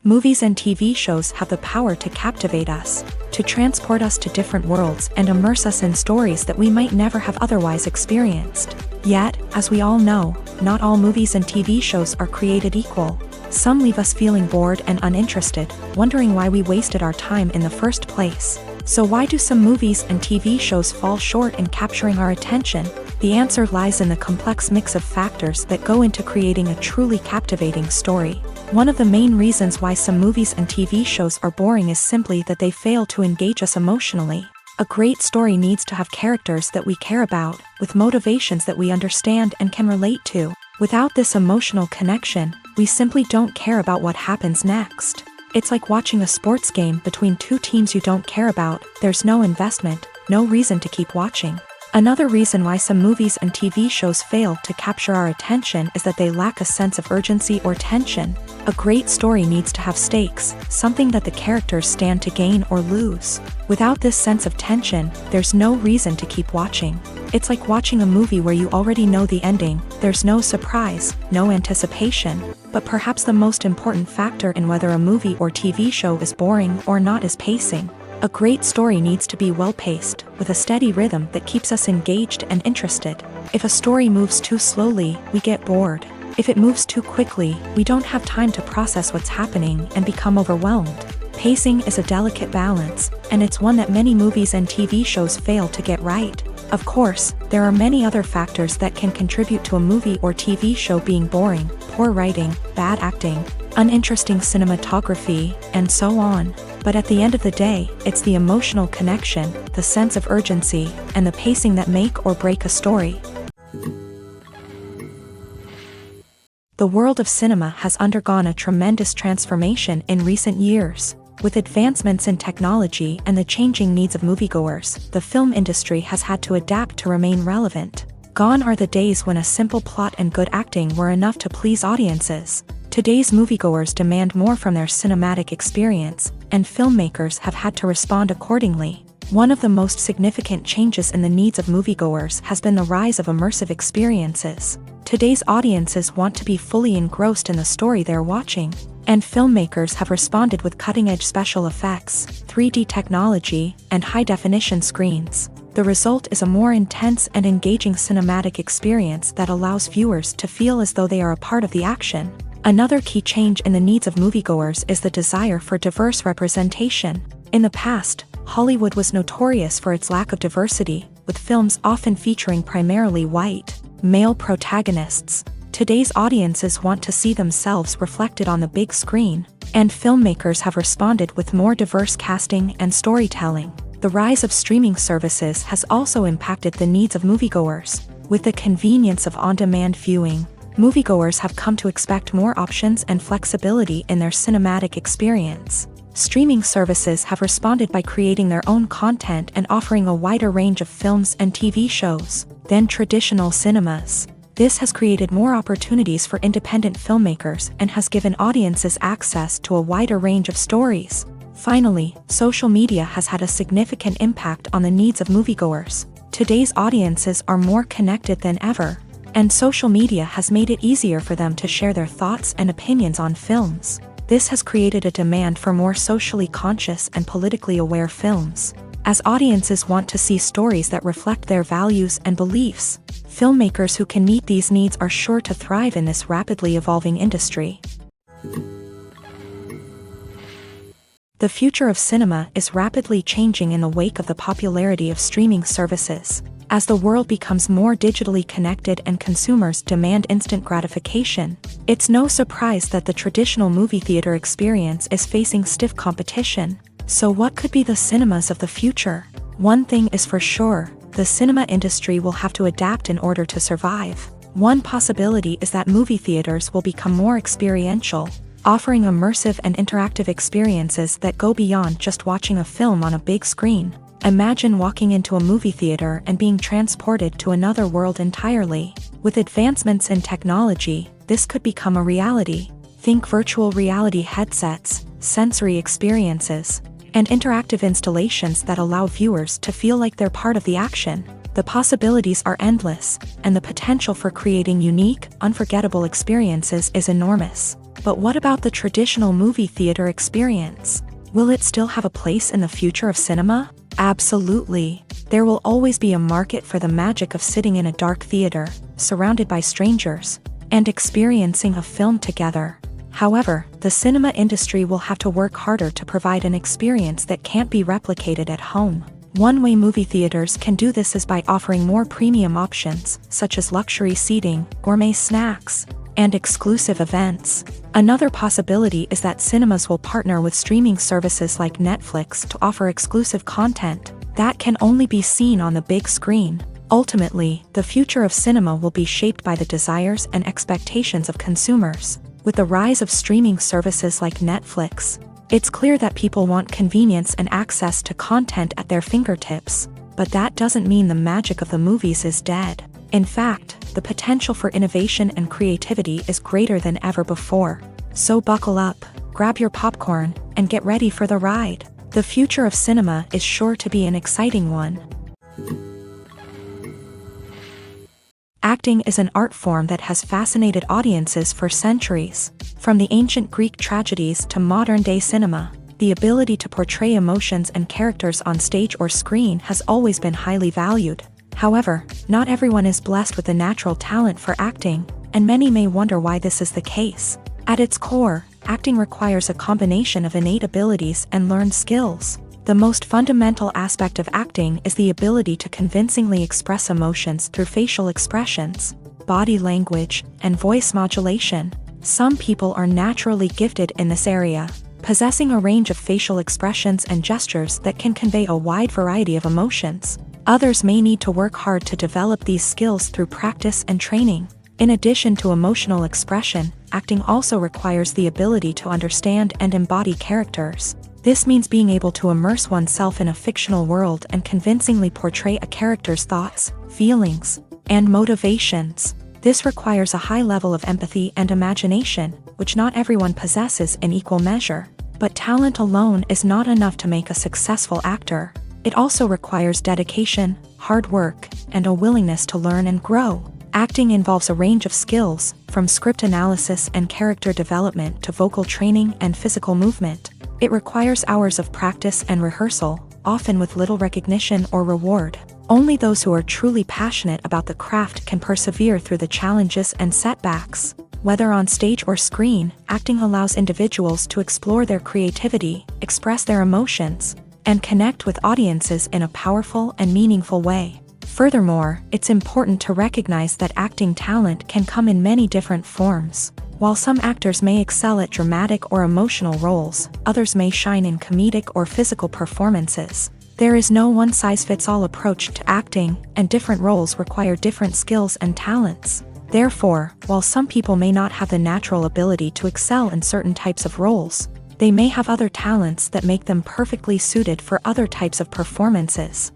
Movies and TV shows have the power to captivate us, to transport us to different worlds and immerse us in stories that we might never have otherwise experienced. Yet, as we all know, not all movies and TV shows are created equal. Some leave us feeling bored and uninterested, wondering why we wasted our time in the first place. So why do some movies and TV shows fall short in capturing our attention? The answer lies in the complex mix of factors that go into creating a truly captivating story. One of the main reasons why some movies and TV shows are boring is simply that they fail to engage us emotionally. A great story needs to have characters that we care about, with motivations that we understand and can relate to. Without this emotional connection, we simply don't care about what happens next. It's like watching a sports game between two teams you don't care about. There's no investment, no reason to keep watching. Another reason why some movies and TV shows fail to capture our attention is that they lack a sense of urgency or tension. A great story needs to have stakes, something that the characters stand to gain or lose. Without this sense of tension, there's no reason to keep watching. It's like watching a movie where you already know the ending. There's no surprise, no anticipation. But perhaps the most important factor in whether a movie or TV show is boring or not is pacing. A great story needs to be well-paced, with a steady rhythm that keeps us engaged and interested. If a story moves too slowly, we get bored. If it moves too quickly, we don't have time to process what's happening and become overwhelmed. Pacing is a delicate balance, and it's one that many movies and TV shows fail to get right. Of course, there are many other factors that can contribute to a movie or TV show being boring: poor writing, bad acting, uninteresting cinematography, and so on. But at the end of the day, it's the emotional connection, the sense of urgency, and the pacing that make or break a story. The world of cinema has undergone a tremendous transformation in recent years. With advancements in technology and the changing needs of moviegoers, the film industry has had to adapt to remain relevant. Gone are the days when a simple plot and good acting were enough to please audiences. Today's moviegoers demand more from their cinematic experience, and filmmakers have had to respond accordingly. One of the most significant changes in the needs of moviegoers has been the rise of immersive experiences. Today's audiences want to be fully engrossed in the story they're watching, and filmmakers have responded with cutting-edge special effects, 3D technology, and high-definition screens. The result is a more intense and engaging cinematic experience that allows viewers to feel as though they are a part of the action. Another key change in the needs of moviegoers is the desire for diverse representation. In the past, Hollywood was notorious for its lack of diversity, with films often featuring primarily white, male protagonists. Today's audiences want to see themselves reflected on the big screen, and filmmakers have responded with more diverse casting and storytelling. The rise of streaming services has also impacted the needs of moviegoers. With the convenience of on-demand viewing, moviegoers have come to expect more options and flexibility in their cinematic experience. Streaming services have responded by creating their own content and offering a wider range of films and TV shows than traditional cinemas. This has created more opportunities for independent filmmakers and has given audiences access to a wider range of stories. Finally, social media has had a significant impact on the needs of moviegoers. Today's audiences are more connected than ever, and social media has made it easier for them to share their thoughts and opinions on films. This has created a demand for more socially conscious and politically aware films. As audiences want to see stories that reflect their values and beliefs, filmmakers who can meet these needs are sure to thrive in this rapidly evolving industry. The future of cinema is rapidly changing in the wake of the popularity of streaming services. As the world becomes more digitally connected and consumers demand instant gratification, it's no surprise that the traditional movie theater experience is facing stiff competition. So what could be the cinemas of the future? One thing is for sure, the cinema industry will have to adapt in order to survive. One possibility is that movie theaters will become more experiential, offering immersive and interactive experiences that go beyond just watching a film on a big screen. Imagine walking into a movie theater and being transported to another world entirely. With advancements in technology, this could become a reality. Think virtual reality headsets, sensory experiences, and interactive installations that allow viewers to feel like they're part of the action. The possibilities are endless, and the potential for creating unique, unforgettable experiences is enormous. But what about the traditional movie theater experience? Will it still have a place in the future of cinema? Absolutely. There will always be a market for the magic of sitting in a dark theater, surrounded by strangers, and experiencing a film together. However, the cinema industry will have to work harder to provide an experience that can't be replicated at home. One way movie theaters can do this is by offering more premium options, such as luxury seating, gourmet snacks, and exclusive events. Another possibility is that cinemas will partner with streaming services like Netflix to offer exclusive content that can only be seen on the big screen. Ultimately, the future of cinema will be shaped by the desires and expectations of consumers. With the rise of streaming services like Netflix, it's clear that people want convenience and access to content at their fingertips. But that doesn't mean the magic of the movies is dead. In fact, the potential for innovation and creativity is greater than ever before. So buckle up, grab your popcorn, and get ready for the ride. The future of cinema is sure to be an exciting one. Acting is an art form that has fascinated audiences for centuries. From the ancient Greek tragedies to modern-day cinema, the ability to portray emotions and characters on stage or screen has always been highly valued. However, not everyone is blessed with a natural talent for acting, and many may wonder why this is the case. At its core, acting requires a combination of innate abilities and learned skills. The most fundamental aspect of acting is the ability to convincingly express emotions through facial expressions, body language, and voice modulation. Some people are naturally gifted in this area, possessing a range of facial expressions and gestures that can convey a wide variety of emotions. Others may need to work hard to develop these skills through practice and training. In addition to emotional expression, acting also requires the ability to understand and embody characters. This means being able to immerse oneself in a fictional world and convincingly portray a character's thoughts, feelings, and motivations. This requires a high level of empathy and imagination, which not everyone possesses in equal measure. But talent alone is not enough to make a successful actor. It also requires dedication, hard work, and a willingness to learn and grow. Acting involves a range of skills, from script analysis and character development to vocal training and physical movement. It requires hours of practice and rehearsal, often with little recognition or reward. Only those who are truly passionate about the craft can persevere through the challenges and setbacks. Whether on stage or screen, acting allows individuals to explore their creativity, express their emotions, and connect with audiences in a powerful and meaningful way. Furthermore, it's important to recognize that acting talent can come in many different forms. While some actors may excel at dramatic or emotional roles, others may shine in comedic or physical performances. There is no one-size-fits-all approach to acting, and different roles require different skills and talents. Therefore, while some people may not have the natural ability to excel in certain types of roles, they may have other talents that make them perfectly suited for other types of performances.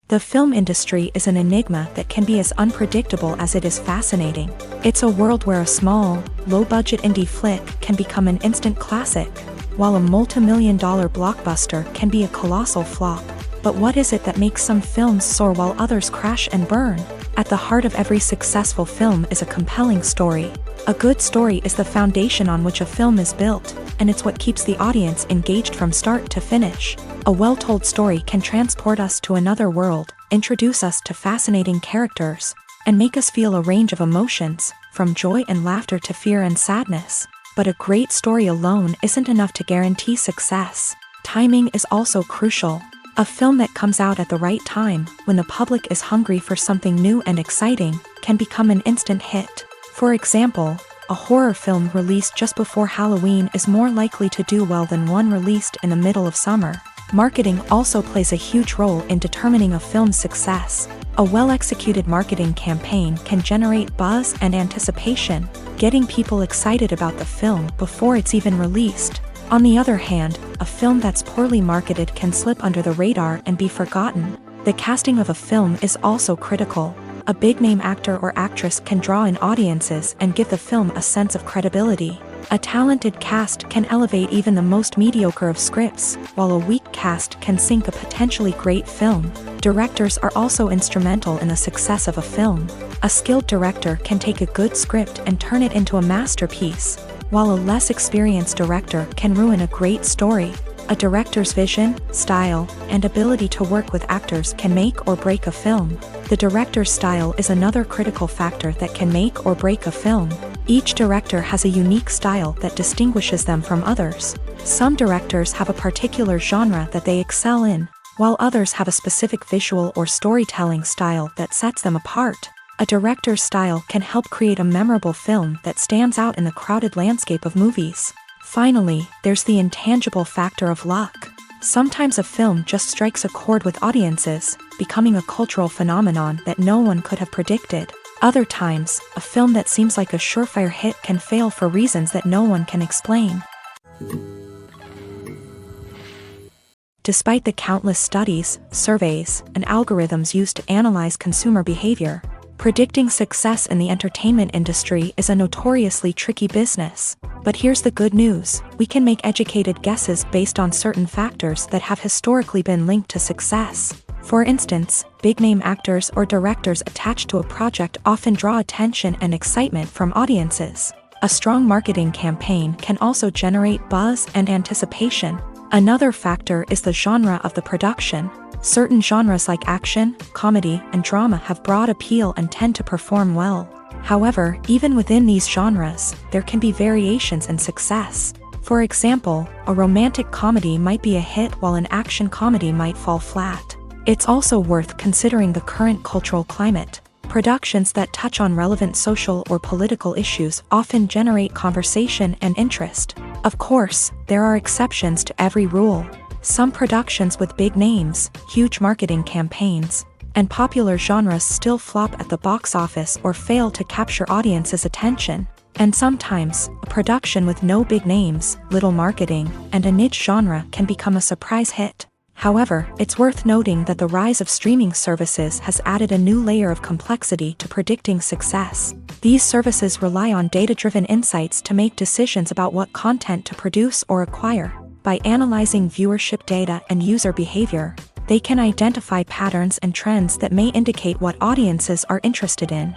The film industry is an enigma that can be as unpredictable as it is fascinating. It's a world where a small, low-budget indie flick can become an instant classic, while a multi-million-dollar blockbuster can be a colossal flop. But what is it that makes some films soar while others crash and burn? At the heart of every successful film is a compelling story. A good story is the foundation on which a film is built, and it's what keeps the audience engaged from start to finish. A well-told story can transport us to another world, introduce us to fascinating characters, and make us feel a range of emotions, from joy and laughter to fear and sadness. But a great story alone isn't enough to guarantee success. Timing is also crucial. A film that comes out at the right time, when the public is hungry for something new and exciting, can become an instant hit. For example, a horror film released just before Halloween is more likely to do well than one released in the middle of summer. Marketing also plays a huge role in determining a film's success. A well-executed marketing campaign can generate buzz and anticipation, getting people excited about the film before it's even released. On the other hand, a film that's poorly marketed can slip under the radar and be forgotten. The casting of a film is also critical. A big-name actor or actress can draw in audiences and give the film a sense of credibility. A talented cast can elevate even the most mediocre of scripts, while a weak cast can sink a potentially great film. Directors are also instrumental in the success of a film. A skilled director can take a good script and turn it into a masterpiece, while a less experienced director can ruin a great story. A director's vision, style, and ability to work with actors can make or break a film. The director's style is another critical factor that can make or break a film. Each director has a unique style that distinguishes them from others. Some directors have a particular genre that they excel in, while others have a specific visual or storytelling style that sets them apart. A director's style can help create a memorable film that stands out in the crowded landscape of movies. Finally, there's the intangible factor of luck. Sometimes a film just strikes a chord with audiences, becoming a cultural phenomenon that no one could have predicted. Other times, a film that seems like a surefire hit can fail for reasons that no one can explain. Despite the countless studies, surveys, and algorithms used to analyze consumer behavior, predicting success in the entertainment industry is a notoriously tricky business. But here's the good news: we can make educated guesses based on certain factors that have historically been linked to success. For instance, big-name actors or directors attached to a project often draw attention and excitement from audiences. A strong marketing campaign can also generate buzz and anticipation. Another factor is the genre of the production. Certain genres like action, comedy, and drama have broad appeal and tend to perform well. However, even within these genres, there can be variations in success. For example, a romantic comedy might be a hit while an action comedy might fall flat. It's also worth considering the current cultural climate. Productions that touch on relevant social or political issues often generate conversation and interest. Of course, there are exceptions to every rule. Some productions with big names, huge marketing campaigns, and popular genres still flop at the box office or fail to capture audiences' attention. And sometimes, a production with no big names, little marketing, and a niche genre can become a surprise hit. However, it's worth noting that the rise of streaming services has added a new layer of complexity to predicting success. These services rely on data-driven insights to make decisions about what content to produce or acquire. By analyzing viewership data and user behavior, they can identify patterns and trends that may indicate what audiences are interested in.